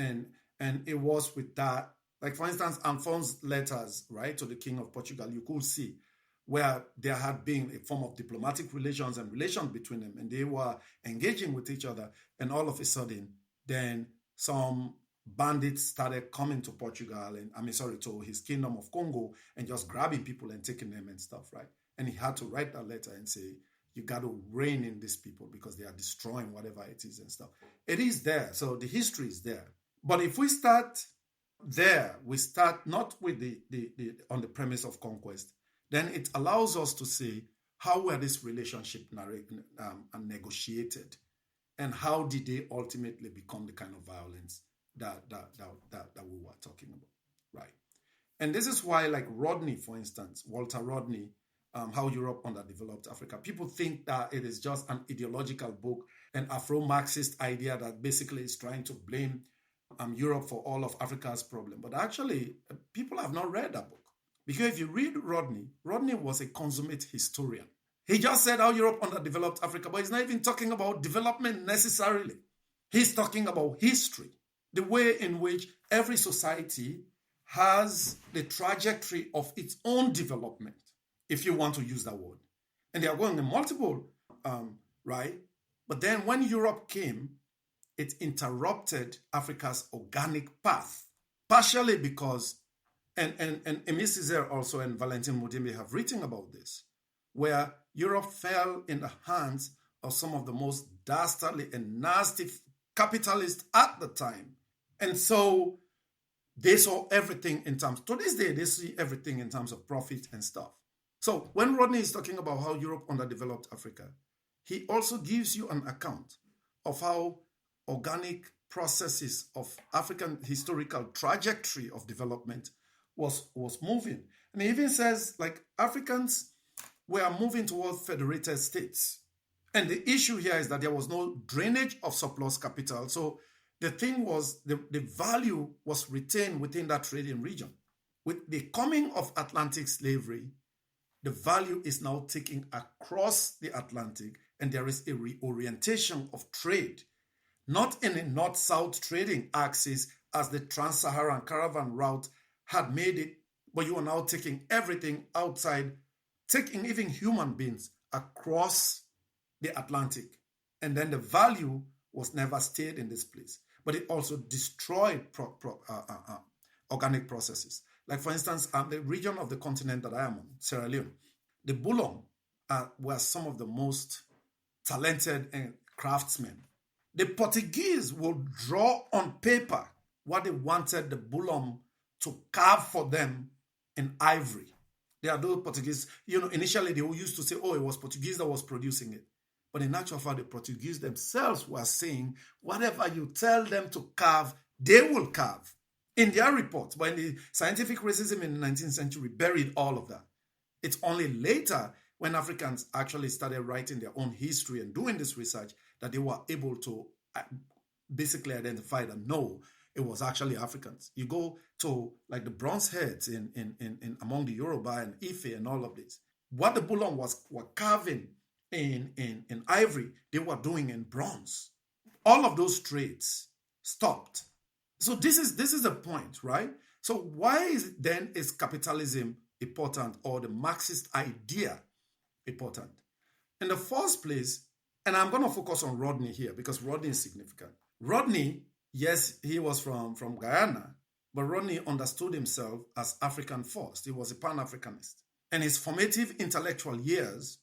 it was with that, like for instance, Alfonso's letters, right, to the King of Portugal, you could see where there had been a form of diplomatic relations and relations between them, and they were engaging with each other, and all of a sudden, then some bandits started coming to Portugal, to his kingdom of Congo, and just grabbing people and taking them and stuff, right? And he had to write that letter and say, you got to rein in these people because they are destroying whatever it is and stuff. It is there, so the history is there. But if we start there, we start not with the on the premise of conquest, then it allows us to see how were this relationship negotiated, and how did they ultimately become the kind of violence that we were talking about, right? And this is why, like Rodney, for instance, Walter Rodney, How Europe Underdeveloped Africa, people think that it is just an ideological book, an Afro-Marxist idea that basically is trying to blame Europe for all of Africa's problem. But actually, people have not read that book. Because if you read Rodney was a consummate historian. He just said how Europe underdeveloped Africa, but he's not even talking about development necessarily. He's talking about history. the way in which every society has the trajectory of its own development, if you want to use that word. And they are going in multiple, right? But then when Europe came, it interrupted Africa's organic path, partially because, and Emile Césaire also and Valentin Mudimbe have written about this, where Europe fell in the hands of some of the most dastardly and nasty capitalists at the time. And so they saw everything in terms, to this day, they see everything in terms of profit and stuff. So when Rodney is talking about how Europe underdeveloped Africa, he also gives you an account of how organic processes of African historical trajectory of development was moving. And he even says, like, Africans were moving towards federated states. And the issue here is that there was no drainage of surplus capital. So the thing was, the value was retained within that trading region. With the coming of Atlantic slavery, the value is now taken across the Atlantic, and there is a reorientation of trade, not in a north-south trading axis as the trans-Saharan caravan route had made it, but you are now taking everything outside, taking even human beings across the Atlantic. And then the value was never stayed in this place, but it also destroyed organic processes. Like, for instance, the region of the continent that I am on, Sierra Leone, the Bulong were some of the most talented craftsmen. The Portuguese would draw on paper what they wanted the Bulong to carve for them in ivory. There are those Portuguese, initially they used to say, oh, it was Portuguese that was producing it. But in actual fact, the Portuguese themselves were saying, whatever you tell them to carve, they will carve. In their reports, but in the scientific racism in the 19th century buried all of that. It's only later, when Africans actually started writing their own history and doing this research, that they were able to basically identify that no, it was actually Africans. You go to like the bronze heads in among the Yoruba and Ife and all of this. What the Bulong were carving in ivory, they were doing in bronze. All of those trades stopped. So this is the point, right? So why is capitalism important, or the Marxist idea important? In the first place, and I'm going to focus on Rodney here because Rodney is significant. Rodney, yes, he was from Guyana, but Rodney understood himself as African first. He was a Pan-Africanist. And his formative intellectual years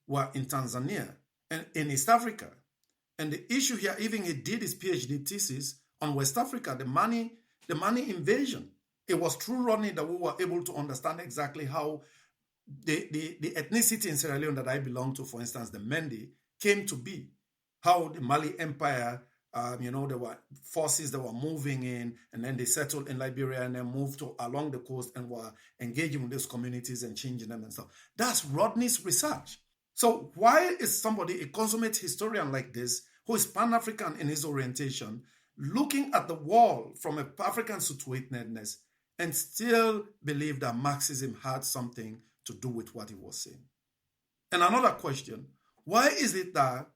were in Tanzania and in East Africa. And the issue here, even he did his PhD thesis on West Africa, the Mani invasion. It was through Rodney that we were able to understand exactly how the ethnicity in Sierra Leone that I belong to, for instance, the Mende, came to be. How the Mali Empire, there were forces that were moving in, and then they settled in Liberia and then moved along the coast and were engaging with those communities and changing them and stuff. That's Rodney's research. So why is somebody, a consummate historian like this, who is Pan-African in his orientation, looking at the world from a African situatedness and still believe that Marxism had something to do with what he was saying? And another question, why is it that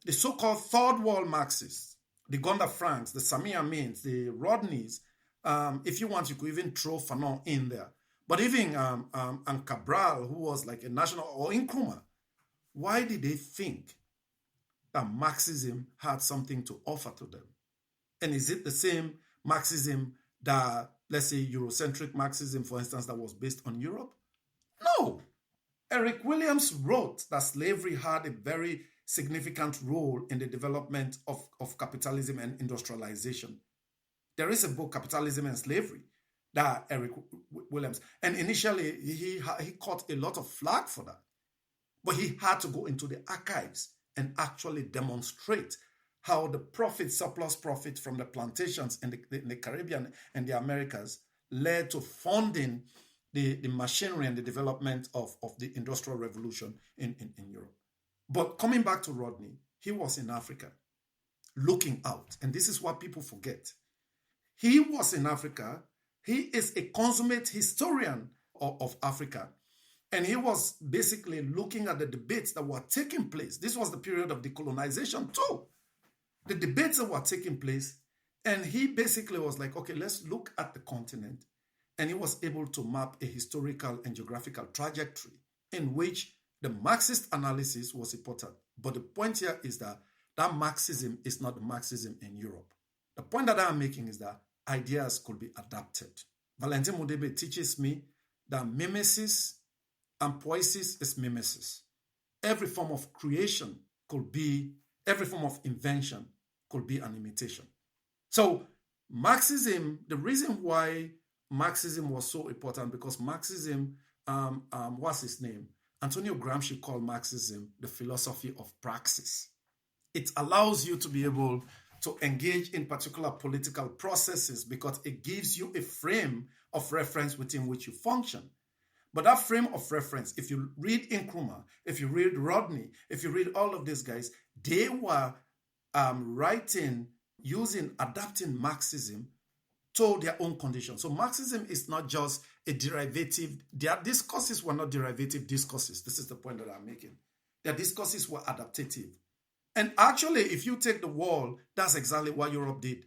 the so-called third world Marxists, the Gonda Franks, the Samir Amins, the Rodneys, if you want, you could even throw Fanon in there, but even and Cabral, who was like a national, or Nkrumah, why did they think that Marxism had something to offer to them? And is it the same Marxism that, let's say, Eurocentric Marxism, for instance, that was based on Europe? No. Eric Williams wrote that slavery had a very significant role in the development of capitalism and industrialization. There is a book, Capitalism and Slavery, that Eric Williams, and initially he caught a lot of flack for that. But he had to go into the archives and actually demonstrate how the surplus profit from the plantations in the Caribbean and the Americas led to funding the machinery and the development of the Industrial Revolution in Europe. But coming back to Rodney, he was in Africa looking out. And this is what people forget. He was in Africa. He is a consummate historian of Africa. And he was basically looking at the debates that were taking place. This was the period of decolonization too. The debates that were taking place, And he basically was like, okay, let's look at the continent. And he was able to map a historical and geographical trajectory in which the Marxist analysis was important. But the point here is that Marxism is not the Marxism in Europe. The point that I'm making is that ideas could be adapted. Valentin Mudebe teaches me that mimesis and poiesis is mimesis. Every form of creation could be, every form of invention could be an imitation. So Marxism, the reason why Marxism was so important, because Marxism, what's his name? Antonio Gramsci called Marxism the philosophy of praxis. It allows you to be able to engage in particular political processes because it gives you a frame of reference within which you function. But that frame of reference, if you read Nkrumah, if you read Rodney, if you read all of these guys, they were writing, adapting Marxism to their own conditions. So Marxism is not just a derivative. Their discourses were not derivative discourses. This is the point that I'm making. Their discourses were adaptative. And actually, if you take the world, that's exactly what Europe did.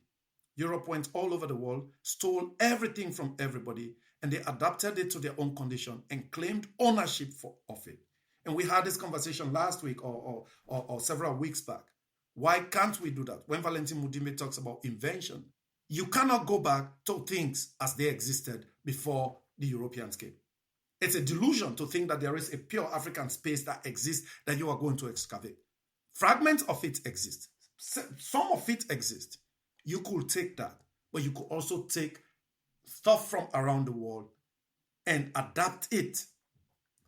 Europe went all over the world, stole everything from everybody, and they adapted it to their own condition and claimed ownership of it. And we had this conversation last week or several weeks back. Why can't we do that? When Valentin Mudimbe talks about invention, you cannot go back to things as they existed before the Europeans came. It's a delusion to think that there is a pure African space that exists that you are going to excavate. Fragments of it exist. Some of it exists. You could take that, but you could also take stuff from around the world and adapt it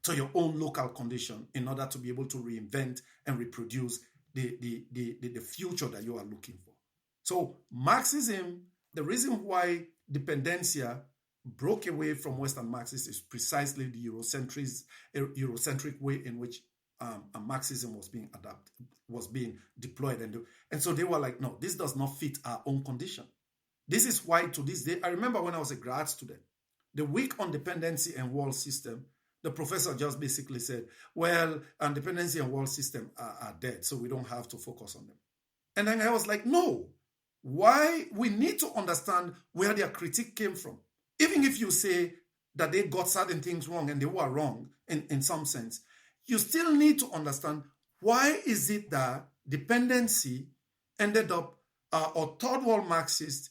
to your own local condition in order to be able to reinvent and reproduce the future that you are looking for. So Marxism, the reason why dependencia broke away from Western Marxists is precisely the Eurocentric way in which Marxism was being adapted, was being deployed. And so they were like, no, this does not fit our own condition. This is why to this day, I remember when I was a grad student, the week on dependency and world system, the professor just basically said, well, dependency and world system are dead, so we don't have to focus on them. And then I was like, no, why? We need to understand where their critique came from. Even if you say that they got certain things wrong and they were wrong in some sense, you still need to understand why is it that dependency ended up, or third world Marxists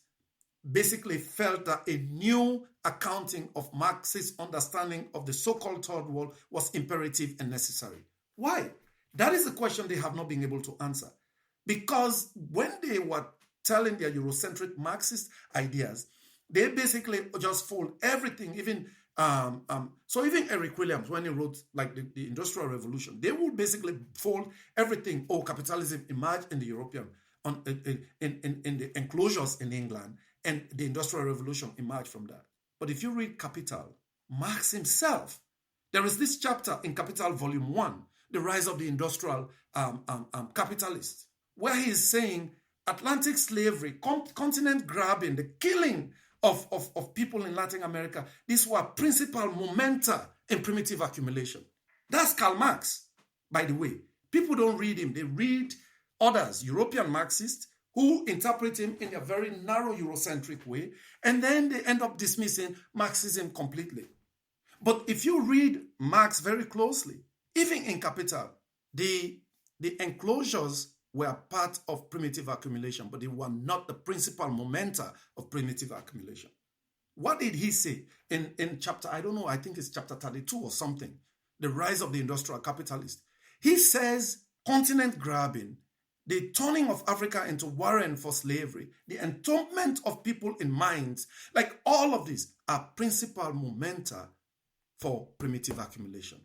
basically felt that a new accounting of Marxist understanding of the so-called third world was imperative and necessary. Why? That is the question they have not been able to answer. Because when they were telling their Eurocentric Marxist ideas, they basically just fold everything, even so even Eric Williams, when he wrote like the Industrial Revolution, they would basically fold everything. Oh, capitalism emerged in the European, in the enclosures in England, and the Industrial Revolution emerged from that. But if you read Capital, Marx himself, there is this chapter in Capital Volume 1, The Rise of the Industrial Capitalist, where he is saying Atlantic slavery, continent grabbing, the killing of people in Latin America, these were principal momenta in primitive accumulation. That's Karl Marx, by the way. People don't read him. They read others, European Marxists, who interpret him in a very narrow Eurocentric way, and then they end up dismissing Marxism completely. But if you read Marx very closely, even in Capital, the enclosures were part of primitive accumulation, but they were not the principal momenta of primitive accumulation. What did he say in chapter, I don't know, I think it's chapter 32 or something, The Rise of the Industrial Capitalist? He says continent grabbing, the turning of Africa into warren for slavery, the entombment of people in mines, like all of these are principal momenta for primitive accumulation.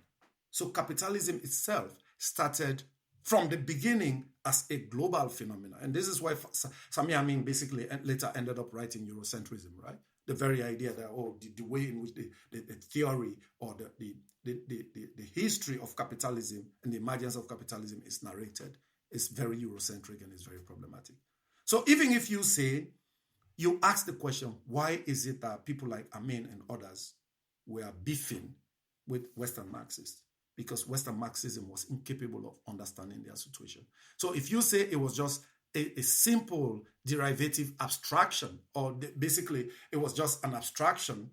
So capitalism itself started from the beginning as a global phenomenon. And this is why Sami Amin basically later ended up writing Eurocentrism, right? The very idea that, the way in which the theory or the history of capitalism and the emergence of capitalism is narrated is very Eurocentric and is very problematic. So even if you say, you ask the question, why is it that people like Amin and others were beefing with Western Marxists? Because Western Marxism was incapable of understanding their situation. So if you say it was just a simple derivative abstraction, or basically it was just an abstraction,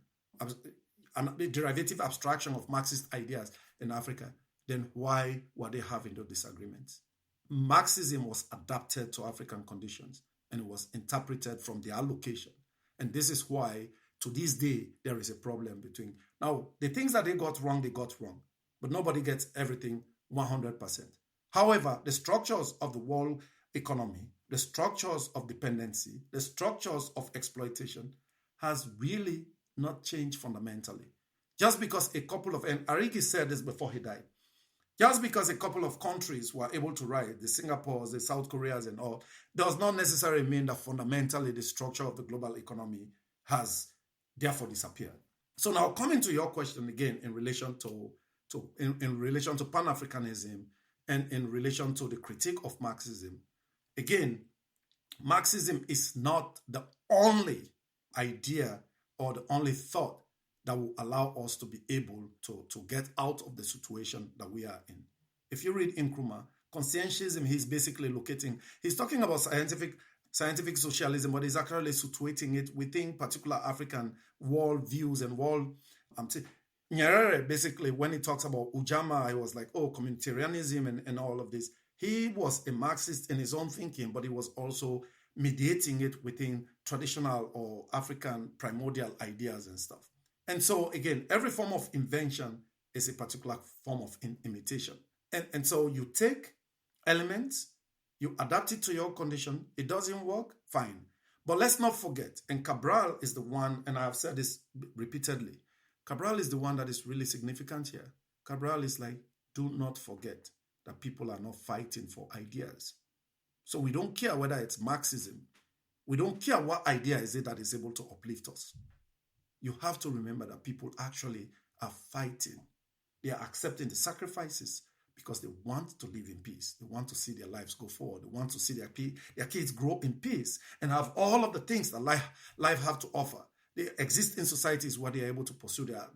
a derivative abstraction of Marxist ideas in Africa, then why were they having those disagreements? Marxism was adapted to African conditions and it was interpreted from their location. And this is why, to this day, there is a problem between. Now, the things that they got wrong, but nobody gets everything 100%. However, the structures of the world economy, the structures of dependency, the structures of exploitation has really not changed fundamentally. Just because a couple of, and Arigi said this before he died, just because a couple of countries were able to rise, the Singapores, the South Koreas and all, does not necessarily mean that fundamentally the structure of the global economy has therefore disappeared. So now coming to your question again in relation to Pan-Africanism and in relation to the critique of Marxism, again, Marxism is not the only idea or the only thought that will allow us to be able to get out of the situation that we are in. If you read Nkrumah, conscientism, he's basically he's talking about scientific socialism, but he's actually situating it within particular African world views and world. Nyerere, basically, when he talks about Ujamaa, he was like, oh, communitarianism and all of this. He was a Marxist in his own thinking, but he was also mediating it within traditional or African primordial ideas and stuff. And so, again, every form of invention is a particular form of imitation. And so you take elements, you adapt it to your condition. It doesn't work, fine. But let's not forget, and Cabral is the one, and I have said this repeatedly, Cabral is the one that is really significant here. Cabral is like, do not forget that people are not fighting for ideas. So we don't care whether it's Marxism. We don't care what idea is it that is able to uplift us. You have to remember that people actually are fighting. They are accepting the sacrifices because they want to live in peace. They want to see their lives go forward. They want to see their kids grow in peace and have all of the things that life have to offer. They exist in societies where they are able to pursue their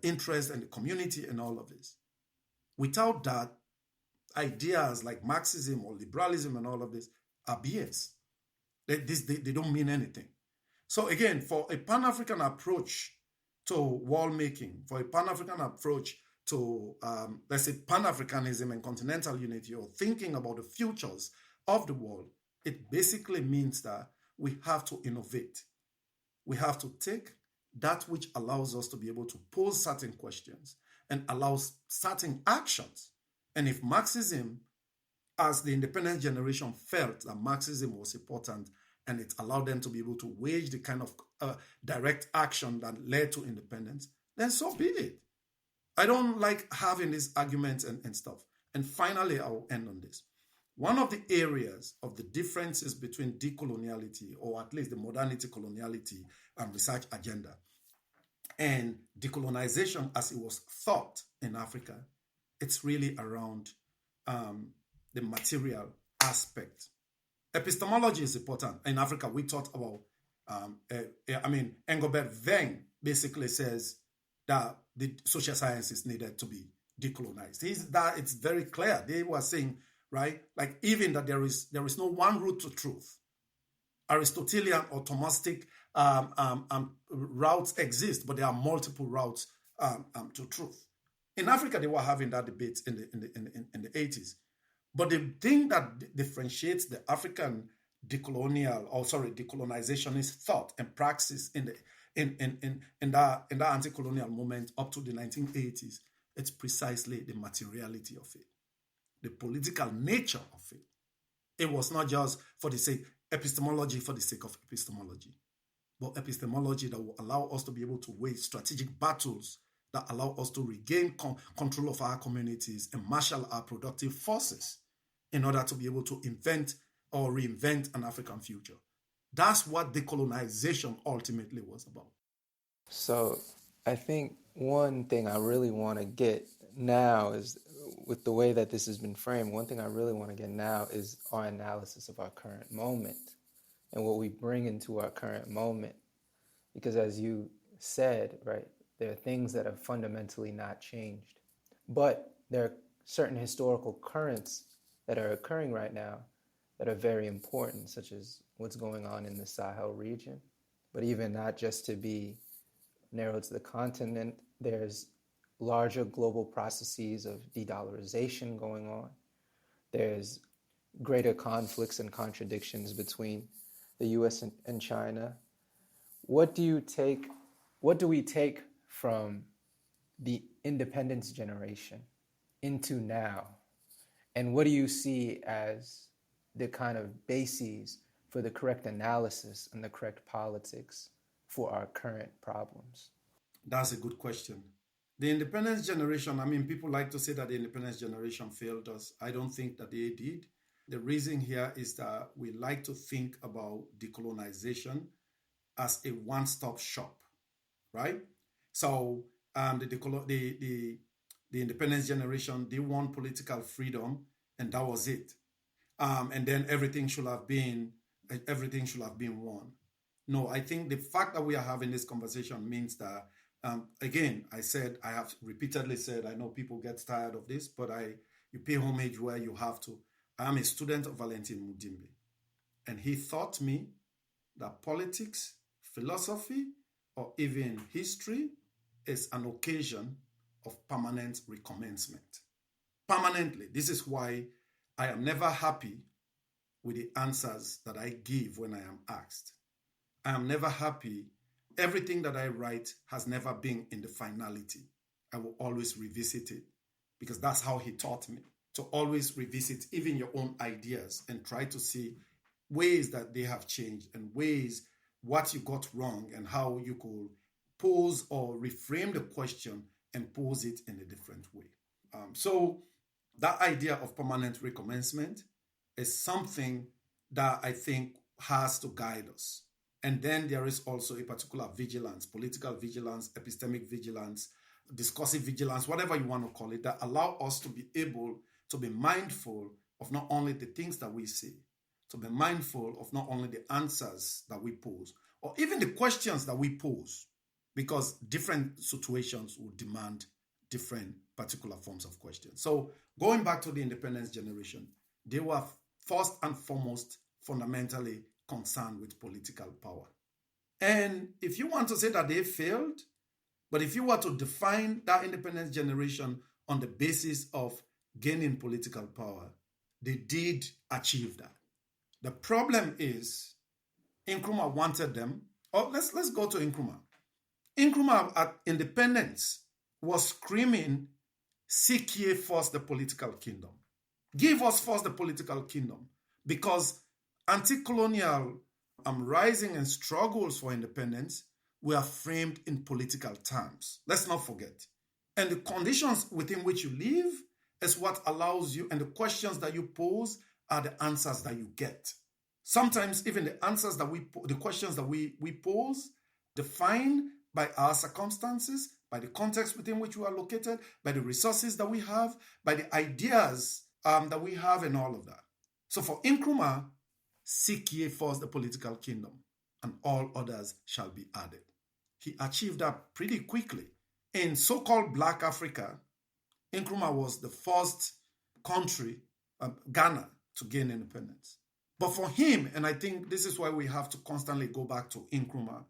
interests and the community and all of this. Without that, ideas like Marxism or liberalism and all of this are BS. They don't mean anything. So again, for a Pan-African approach to wall making, for a Pan-African approach to, let's say, Pan-Africanism and continental unity, or thinking about the futures of the world, it basically means that we have to innovate. We have to take that which allows us to be able to pose certain questions and allows certain actions. And if Marxism, as the independent generation felt that Marxism was important, and it allowed them to be able to wage the kind of direct action that led to independence, then so be it. I don't like having these arguments and stuff. And finally, I'll end on this. One of the areas of the differences between decoloniality, or at least the modernity coloniality and research agenda, and decolonization as it was thought in Africa, it's really around the material aspect. Epistemology is important. In Africa, we taught about, Engelbert Weng basically says that the social sciences needed to be decolonized. It's very clear. They were saying, right, like even that there is no one route to truth. Aristotelian or Thomistic routes exist, but there are multiple routes to truth. In Africa, they were having that debate in the 80s. But the thing that differentiates the African decolonizationist thought and praxis in that anti-colonial movement up to the 1980s, it's precisely the materiality of it, the political nature of it. It was not just for the sake epistemology for the sake of epistemology, but epistemology that will allow us to be able to wage strategic battles that allow us to regain control of our communities and marshal our productive forces in order to be able to invent or reinvent an African future. That's what decolonization ultimately was about. So I think one thing I really want to get now is, with the way that this has been framed, one thing I really want to get now is our analysis of our current moment and what we bring into our current moment. Because as you said, right, there are things that have fundamentally not changed. But there are certain historical currents that are occurring right now that are very important, such as what's going on in the Sahel region. But even not just to be narrowed to the continent, there's larger global processes of de-dollarization going on. There's greater conflicts and contradictions between the US and China. What do we take from the independence generation into now? And what do you see as the kind of bases for the correct analysis and the correct politics for our current problems? That's a good question. The independence generation, I mean, people like to say that the independence generation failed us. I don't think that they did. The reason here is that we like to think about decolonization as a one-stop shop, right? So the independence generation, they want political freedom, and that was it. And then everything should have been won. No, I think the fact that we are having this conversation means that, again, I have repeatedly said, I know people get tired of this, but you pay homage where you have to. I am a student of Valentin Mudimbe, and he taught me that politics, philosophy, or even history is an occasion of permanent recommencement. Permanently. This is why I am never happy with the answers that I give when I am asked. I am never happy. Everything that I write has never been in the finality. I will always revisit it because that's how he taught me, to always revisit even your own ideas and try to see ways that they have changed and ways what you got wrong and how you could pose or reframe the question and pose it in a different way. So that idea of permanent recommencement is something that I think has to guide us. And then there is also a particular vigilance, political vigilance, epistemic vigilance, discursive vigilance, whatever you want to call it, that allow us to be able to be mindful of not only the things that we say, to be mindful of not only the answers that we pose, or even the questions that we pose, because different situations will demand different particular forms of questions. So going back to the independence generation, they were first and foremost fundamentally concerned with political power. And if you want to say that they failed, but if you were to define that independence generation on the basis of gaining political power, they did achieve that. The problem is Nkrumah wanted them. Oh, let's go to Nkrumah. Nkrumah at independence was screaming, "Seek ye first the political kingdom. Give us first the political kingdom." Because anti-colonial rising and struggles for independence were framed in political terms. Let's not forget. And the conditions within which you live is what allows you, and the questions that you pose are the answers that you get. Sometimes even the questions that we pose, defined by our circumstances, by the context within which we are located, by the resources that we have, by the ideas that we have, and all of that. So for Nkrumah, seek ye first the political kingdom, and all others shall be added. He achieved that pretty quickly. In so-called Black Africa, Nkrumah was the first country, Ghana, to gain independence. But for him, and I think this is why we have to constantly go back to Nkrumah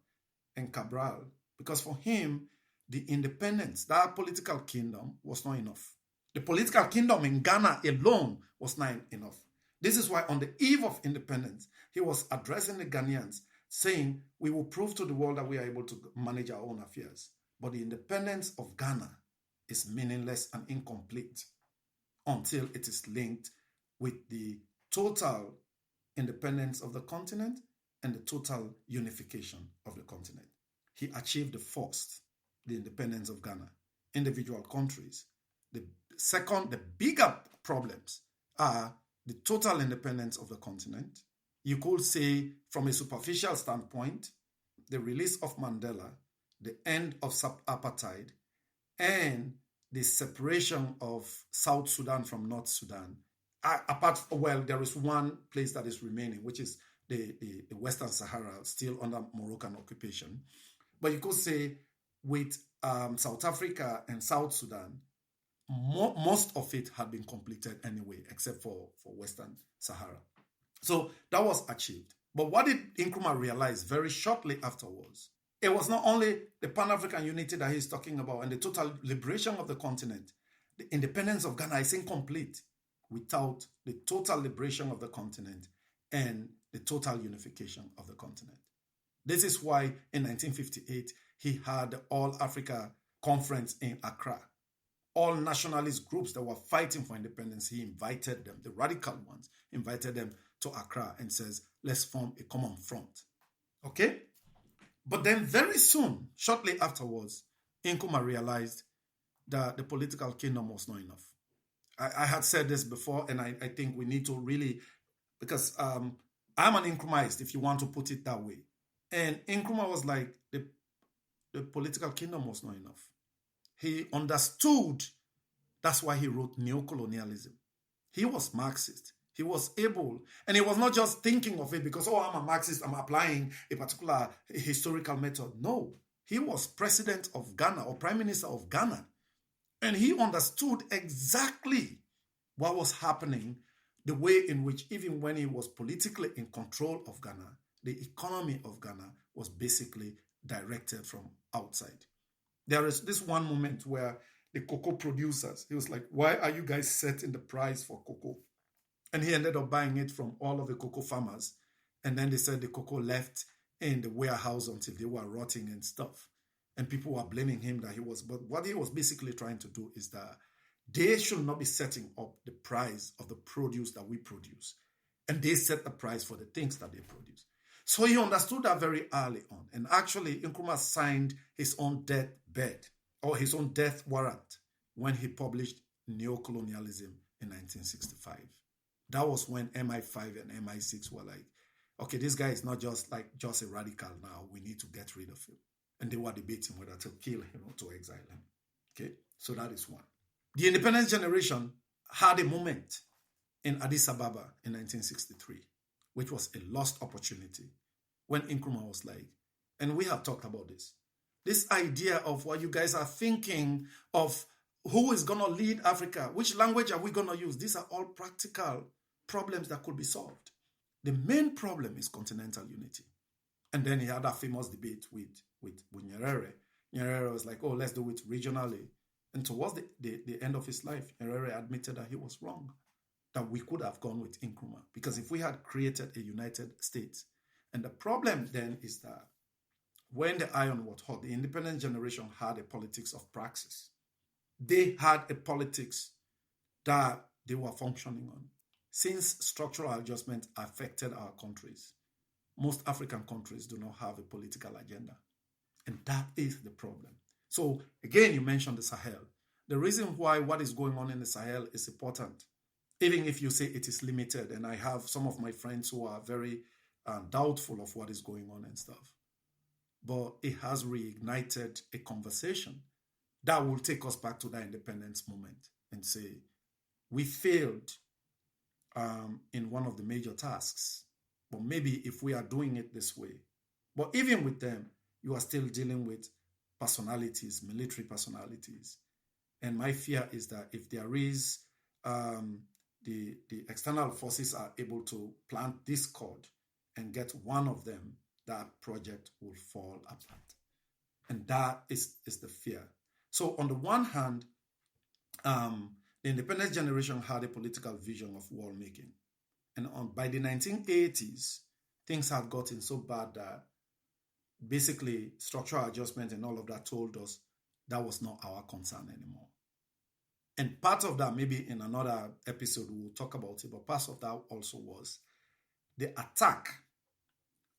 and Cabral, because for him, the independence, that political kingdom, was not enough. The political kingdom in Ghana alone was not enough. This is why on the eve of independence, he was addressing the Ghanaians, saying, "We will prove to the world that we are able to manage our own affairs. But the independence of Ghana is meaningless and incomplete until it is linked with the total independence of the continent and the total unification of the continent." He achieved the first, the independence of Ghana, individual countries. The second, the bigger problems are the total independence of the continent. You could say, from a superficial standpoint, the release of Mandela, the end of apartheid, and the separation of South Sudan from North Sudan. There is one place that is remaining, which is the Western Sahara, still under Moroccan occupation. But you could say with South Africa and South Sudan, most of it had been completed anyway, except for Western Sahara. So that was achieved. But what did Nkrumah realize very shortly afterwards? It was not only the Pan-African unity that he's talking about and the total liberation of the continent. The independence of Ghana is incomplete without the total liberation of the continent and the total unification of the continent. This is why in 1958, he had the All Africa Conference in Accra. All nationalist groups that were fighting for independence, he invited them, the radical ones, invited them to Accra and says, let's form a common front. Okay? But then very soon, shortly afterwards, Nkrumah realized that the political kingdom was not enough. I had said this before, and I think we need to really, because I'm an Nkrumahist, if you want to put it that way. And Nkrumah was like, the political kingdom was not enough. He understood, that's why he wrote Neocolonialism. He was Marxist. He was able, and he was not just thinking of it because, I'm a Marxist, I'm applying a particular historical method. No, he was president of Ghana or prime minister of Ghana. And he understood exactly what was happening, the way in which even when he was politically in control of Ghana, the economy of Ghana was basically directed from outside. There is this one moment where the cocoa producers, he was like, why are you guys setting the price for cocoa? And he ended up buying it from all of the cocoa farmers. And then they said the cocoa left in the warehouse until they were rotting and stuff. And people were blaming him that but what he was basically trying to do is that they should not be setting up the price of the produce that we produce. And they set the price for the things that they produce. So he understood that very early on. And actually, Nkrumah signed his own deathbed or his own death warrant when he published Neocolonialism in 1965. That was when MI5 and MI6 were like, okay, this guy is not just a radical now. We need to get rid of him. And they were debating whether to kill him or to exile him. Okay, so that is one. The independence generation had a moment in Addis Ababa in 1963, which was a lost opportunity when Nkrumah was like, and we have talked about this idea of what you guys are thinking of who is going to lead Africa, which language are we going to use? These are all practical problems that could be solved. The main problem is continental unity. And then he had a famous debate with Nyerere. Nyerere was like, let's do it regionally. And towards the end of his life, Nyerere admitted that he was wrong, that we could have gone with Nkrumah. Because if we had created a United States, and the problem then is that when the iron was hot, the independent generation had a politics of praxis. They had a politics that they were functioning on. Since structural adjustment affected our countries, most African countries do not have a political agenda. And that is the problem. So again, you mentioned the Sahel. The reason why what is going on in the Sahel is important, even if you say it is limited, and I have some of my friends who are very doubtful of what is going on and stuff, but it has reignited a conversation that will take us back to that independence moment and say, we failed in one of the major tasks, but maybe if we are doing it this way. But even with them, you are still dealing with personalities, military personalities. And my fear is that if there is, the external forces are able to plant discord and get one of them, that project will fall apart. And that is the fear. So on the one hand, the independence generation had a political vision of war making. And by the 1980s, things had gotten so bad that basically structural adjustment and all of that told us that was not our concern anymore. And part of that, maybe in another episode, we'll talk about it, but part of that also was the attack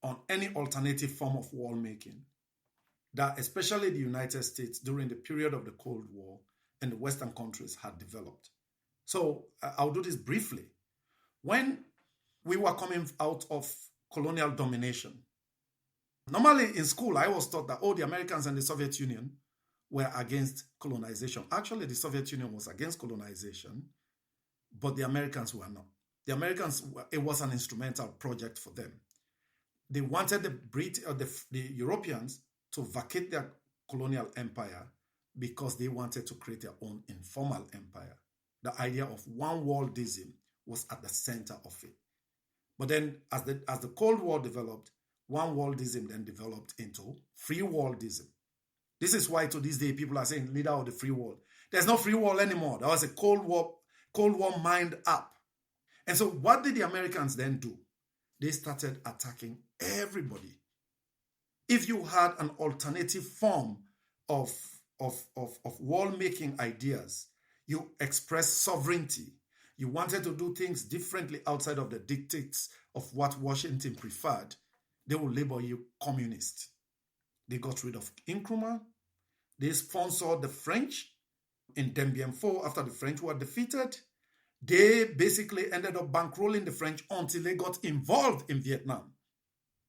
on any alternative form of war making that especially the United States during the period of the Cold War and the Western countries had developed. So I'll do this briefly. When we were coming out of colonial domination, normally in school, I was taught that, the Americans and the Soviet Union were against colonization. Actually, the Soviet Union was against colonization, but the Americans were not. The Americans, it was an instrumental project for them. They wanted the Europeans to vacate their colonial empire because they wanted to create their own informal empire. The idea of one worldism was at the center of it. But then as the Cold War developed, one worldism then developed into free worldism. This is why to this day people are saying leader of the free world. There's no free world anymore. There was a Cold War mind up. And so what did the Americans then do? They started attacking everybody. If you had an alternative form of world-making ideas, you expressed sovereignty, you wanted to do things differently outside of the dictates of what Washington preferred, they will label you communist. They got rid of Nkrumah. They sponsored the French in Dien Bien Phu after the French were defeated. They basically ended up bankrolling the French until they got involved in Vietnam.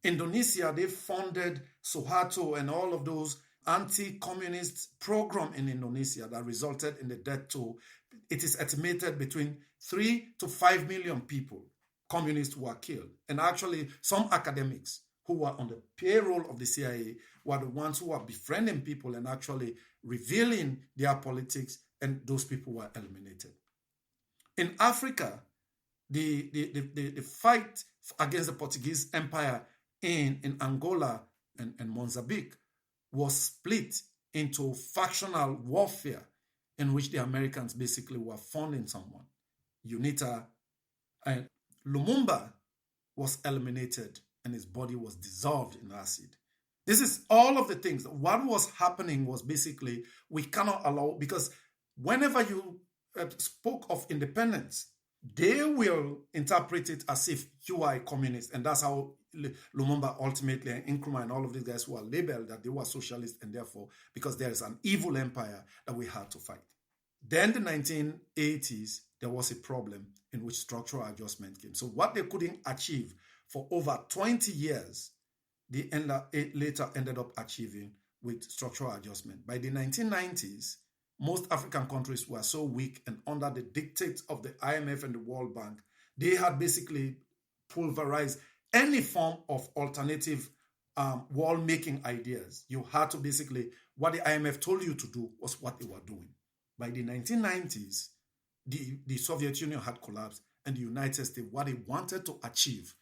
Indonesia, they funded Suharto and all of those anti-communist program in Indonesia that resulted in the death toll. It is estimated between 3 to 5 million people, communists, who were killed. And actually, some academics who were on the payroll of the CIA were the ones who were befriending people and actually revealing their politics, and those people were eliminated. In Africa, the fight against the Portuguese Empire in Angola and Mozambique was split into factional warfare in which the Americans basically were funding someone. UNITA and Lumumba was eliminated and his body was dissolved in acid. This is all of the things. What was happening was basically we cannot allow, because whenever you spoke of independence, they will interpret it as if you are a communist, and that's how Lumumba ultimately and Nkrumah and all of these guys were labeled that they were socialists, and therefore, because there is an evil empire that we had to fight. Then the 1980s, there was a problem in which structural adjustment came. So what they couldn't achieve for over 20 years, they later ended up achieving with structural adjustment. By the 1990s, most African countries were so weak and under the dictates of the IMF and the World Bank, they had basically pulverized any form of alternative world-making ideas. You had to basically, what the IMF told you to do was what they were doing. By the 1990s, the Soviet Union had collapsed, and the United States, what he wanted to achieve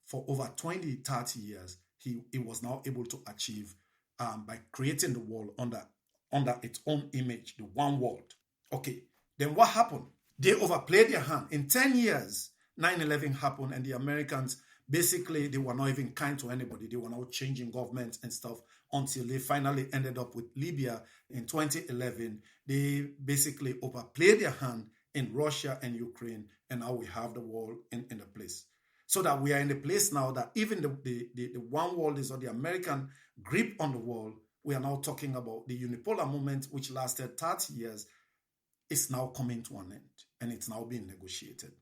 for over 20, 30 years, he was now able to achieve by creating the world under its own image, the one world. Okay, then what happened? They overplayed their hand. In 10 years, 9/11 happened, and the Americans, basically, they were not even kind to anybody. They were now changing governments and stuff until they finally ended up with Libya in 2011. They basically overplayed their hand in Russia and Ukraine, and now we have the world in the place. So that we are in the place now that even the one world is, or the American grip on the world, we are now talking about the unipolar movement, which lasted 30 years, is now coming to an end, and it's now being negotiated.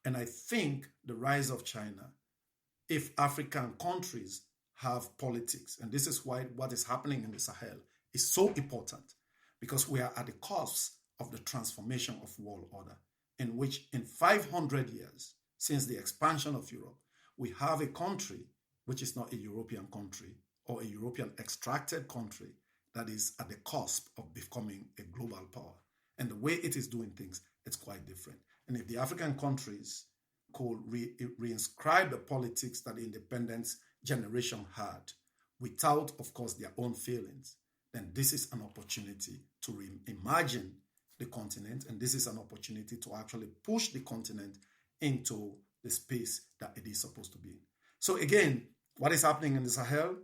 And I think the rise of China, if African countries have politics, and this is why what is happening in the Sahel is so important, because we are at the cusp of the transformation of world order, in which in 500 years, since the expansion of Europe, we have a country which is not a European country or a European extracted country that is at the cusp of becoming a global power. And the way it is doing things, it's quite different. And if the African countries could reinscribe the politics that the independence generation had without, of course, their own failings, then this is an opportunity to reimagine the continent, and this is an opportunity to actually push the continent into the space that it is supposed to be in. So again, what is happening in the Sahel,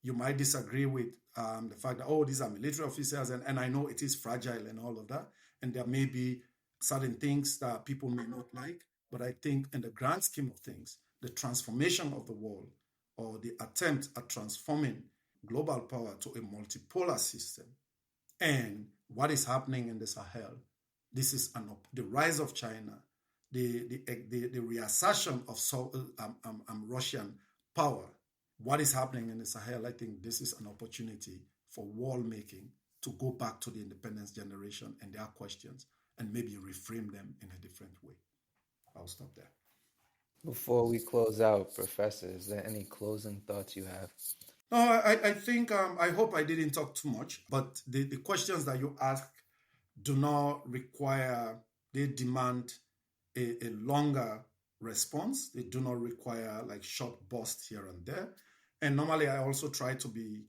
you might disagree with the fact that, these are military officers, and I know it is fragile and all of that, and there may be certain things that people may not like, but I think in the grand scheme of things, the transformation of the world, or the attempt at transforming global power to a multipolar system, and what is happening in the Sahel, this is the rise of China, the reassertion of Russian power. What is happening in the Sahel, I think this is an opportunity for world making to go back to the independence generation and their questions and maybe reframe them in a different way. I'll stop there. Before we close out, Professor, is there any closing thoughts you have? No, I think, I hope I didn't talk too much, but the questions that you ask do not require, they demand a longer response. They do not require like short bursts here and there. And normally I also try to be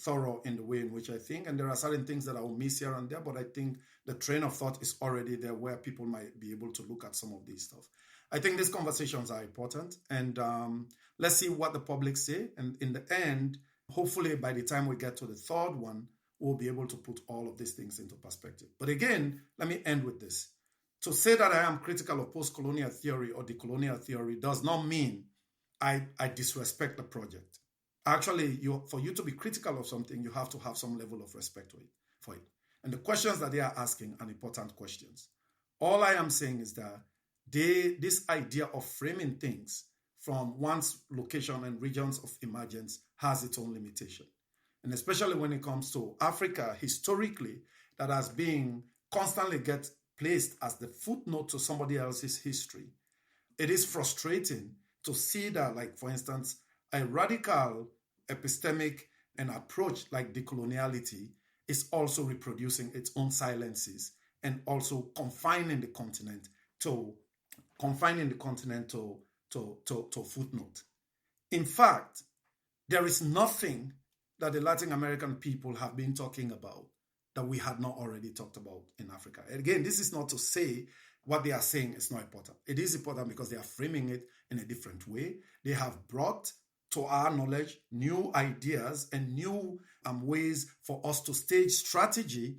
thorough in the way in which I think. And there are certain things that I will miss here and there, but I think the train of thought is already there where people might be able to look at some of these stuff. I think these conversations are important. And let's see what the public say. And in the end, hopefully by the time we get to the third one, we'll be able to put all of these things into perspective. But again, let me end with this. To say that I am critical of post-colonial theory or decolonial theory does not mean I disrespect the project. Actually, for you to be critical of something, you have to have some level of respect for it. And the questions that they are asking are important questions. All I am saying is that this idea of framing things from one's location and regions of emergence has its own limitation. And especially when it comes to Africa, historically, that has been constantly get placed as the footnote to somebody else's history. It is frustrating to see that, like, for instance, a radical epistemic and approach like decoloniality is also reproducing its own silences and also confining the continent to footnote. In fact, there is nothing that the Latin American people have been talking about that we had not already talked about in Africa. And again, this is not to say what they are saying is not important. It is important because they are framing it in a different way. They have brought to our knowledge new ideas and new ways for us to stage strategy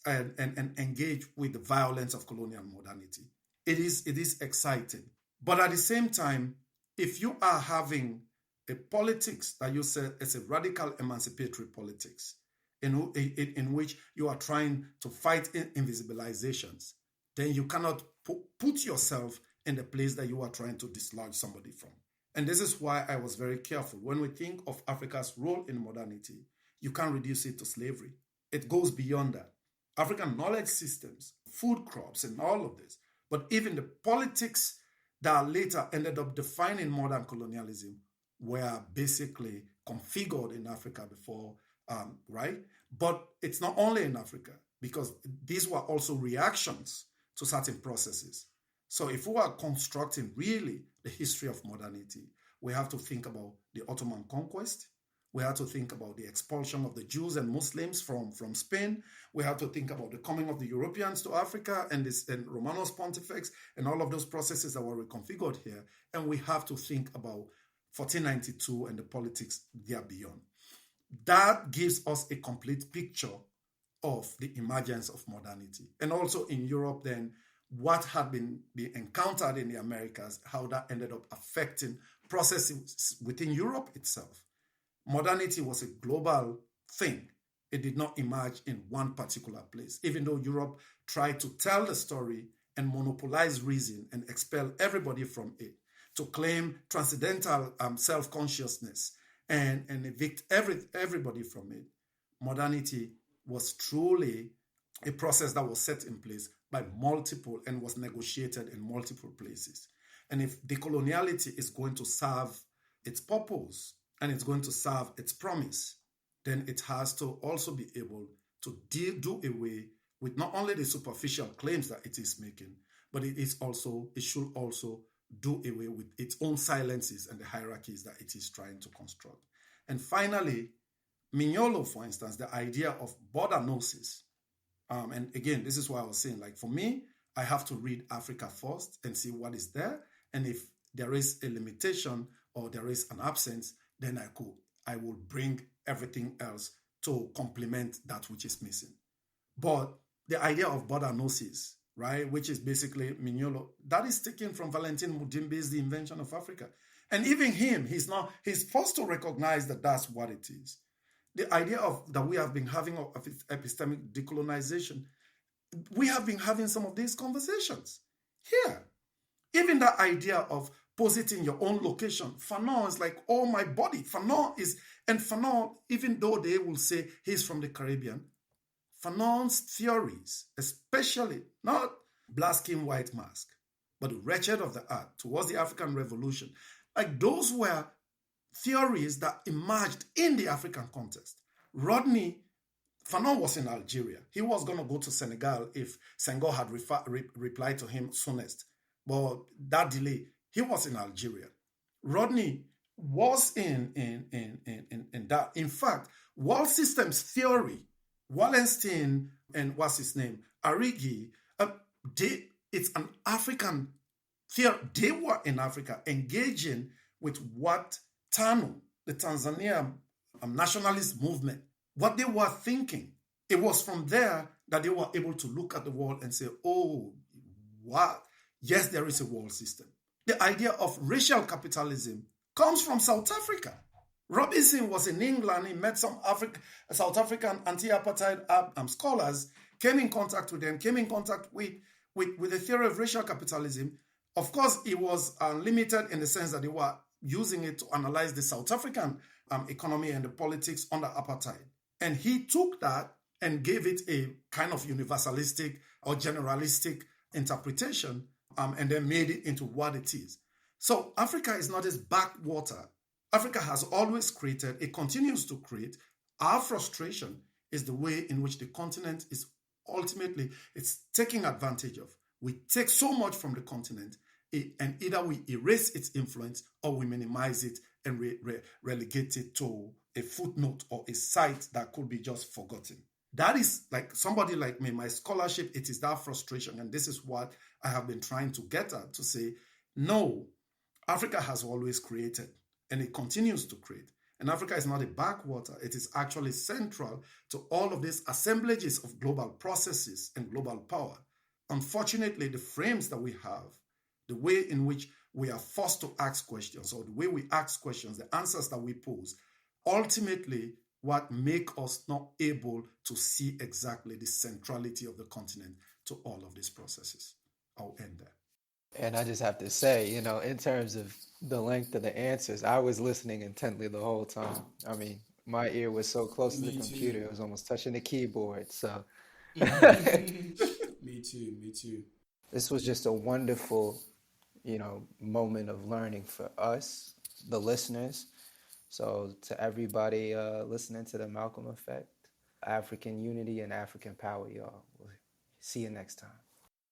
and engage with the violence of colonial modernity. It is exciting. But at the same time, if you are having a politics that you say is a radical emancipatory politics, in which you are trying to fight invisibilizations, then you cannot put yourself in the place that you are trying to dislodge somebody from. And this is why I was very careful. When we think of Africa's role in modernity, you can't reduce it to slavery. It goes beyond that. African knowledge systems, food crops, and all of this. But even the politics that later ended up defining modern colonialism were basically configured in Africa before, right? But it's not only in Africa, because these were also reactions to certain processes. So if we are constructing really the history of modernity, we have to think about the Ottoman conquest. We have to think about the expulsion of the Jews and Muslims from Spain. We have to think about the coming of the Europeans to Africa and Romanos Pontifex and all of those processes that were reconfigured here. And we have to think about 1492 and the politics there beyond. That gives us a complete picture of the emergence of modernity. And also in Europe then, what had been encountered in the Americas, how that ended up affecting processes within Europe itself. Modernity was a global thing. It did not emerge in one particular place, even though Europe tried to tell the story and monopolize reason and expel everybody from it, to claim transcendental self-consciousness and evict everybody from it. Modernity was truly a process that was set in place by multiple and was negotiated in multiple places. And if decoloniality is going to serve its purpose and it's going to serve its promise, then it has to also be able to do away with not only the superficial claims that it is making, but it should also do away with its own silences and the hierarchies that it is trying to construct. And finally, Mignolo, for instance, the idea of border gnosis. And again, this is why I was saying, like, for me, I have to read Africa first and see what is there. And if there is a limitation or there is an absence, then I will bring everything else to complement that which is missing. But the idea of border gnosis, right, which is basically Mignolo, that is taken from Valentin Mudimbe's The Invention of Africa. And even him, he's forced to recognize that that's what it is. The idea that we have been having of epistemic decolonization, we have been having some of these conversations here. Even that idea of positing your own location. Fanon is like, oh, my body. Fanon, even though they will say he's from the Caribbean, Fanon's theories, especially not Black Skin, White Mask, but the Wretched of the Earth towards the African Revolution, like those were theories that emerged in the African context. Fanon was in Algeria. He was going to go to Senegal if Senghor had replied to him soonest. but that delay, he was in Algeria. Rodney was in that. In fact, world systems theory, Wallenstein and what's his name, Arrighi, it's an African theory. They were in Africa engaging with what TANU, the Tanzania nationalist movement, what they were thinking. It was from there that they were able to look at the world and say, oh, what? Yes, there is a world system. The idea of racial capitalism comes from South Africa. Robinson was in England. He met some South African anti-apartheid scholars, came in contact with them, came in contact with the theory of racial capitalism. Of course, it was limited in the sense that they were using it to analyze the South African economy and the politics under apartheid. And he took that and gave it a kind of universalistic or generalistic interpretation, and then made it into what it is. So Africa is not this backwater. Africa has always created, it continues to create. Our frustration is the way in which the continent is ultimately, it's taking advantage of. We take so much from the continent, and either we erase its influence or we minimize it and relegate it to a footnote or a site that could be just forgotten. That is like somebody like me, my scholarship, it is that frustration. And this is what I have been trying to get at, to say, no, Africa has always created and it continues to create. And Africa is not a backwater. It is actually central to all of these assemblages of global processes and global power. Unfortunately, the frames that we have, the way in which we are forced to ask questions, or the way we ask questions, the answers that we pose, ultimately what make us not able to see exactly the centrality of the continent to all of these processes. I'll end there. And I just have to say, in terms of the length of the answers, I was listening intently the whole time. I mean, my ear was so close to the computer, it was almost touching the keyboard. So, Me too. This was just a wonderful, moment of learning for us, the listeners. So, to everybody listening to the Malcolm Effect, African unity and African power, y'all. We'll see you next time.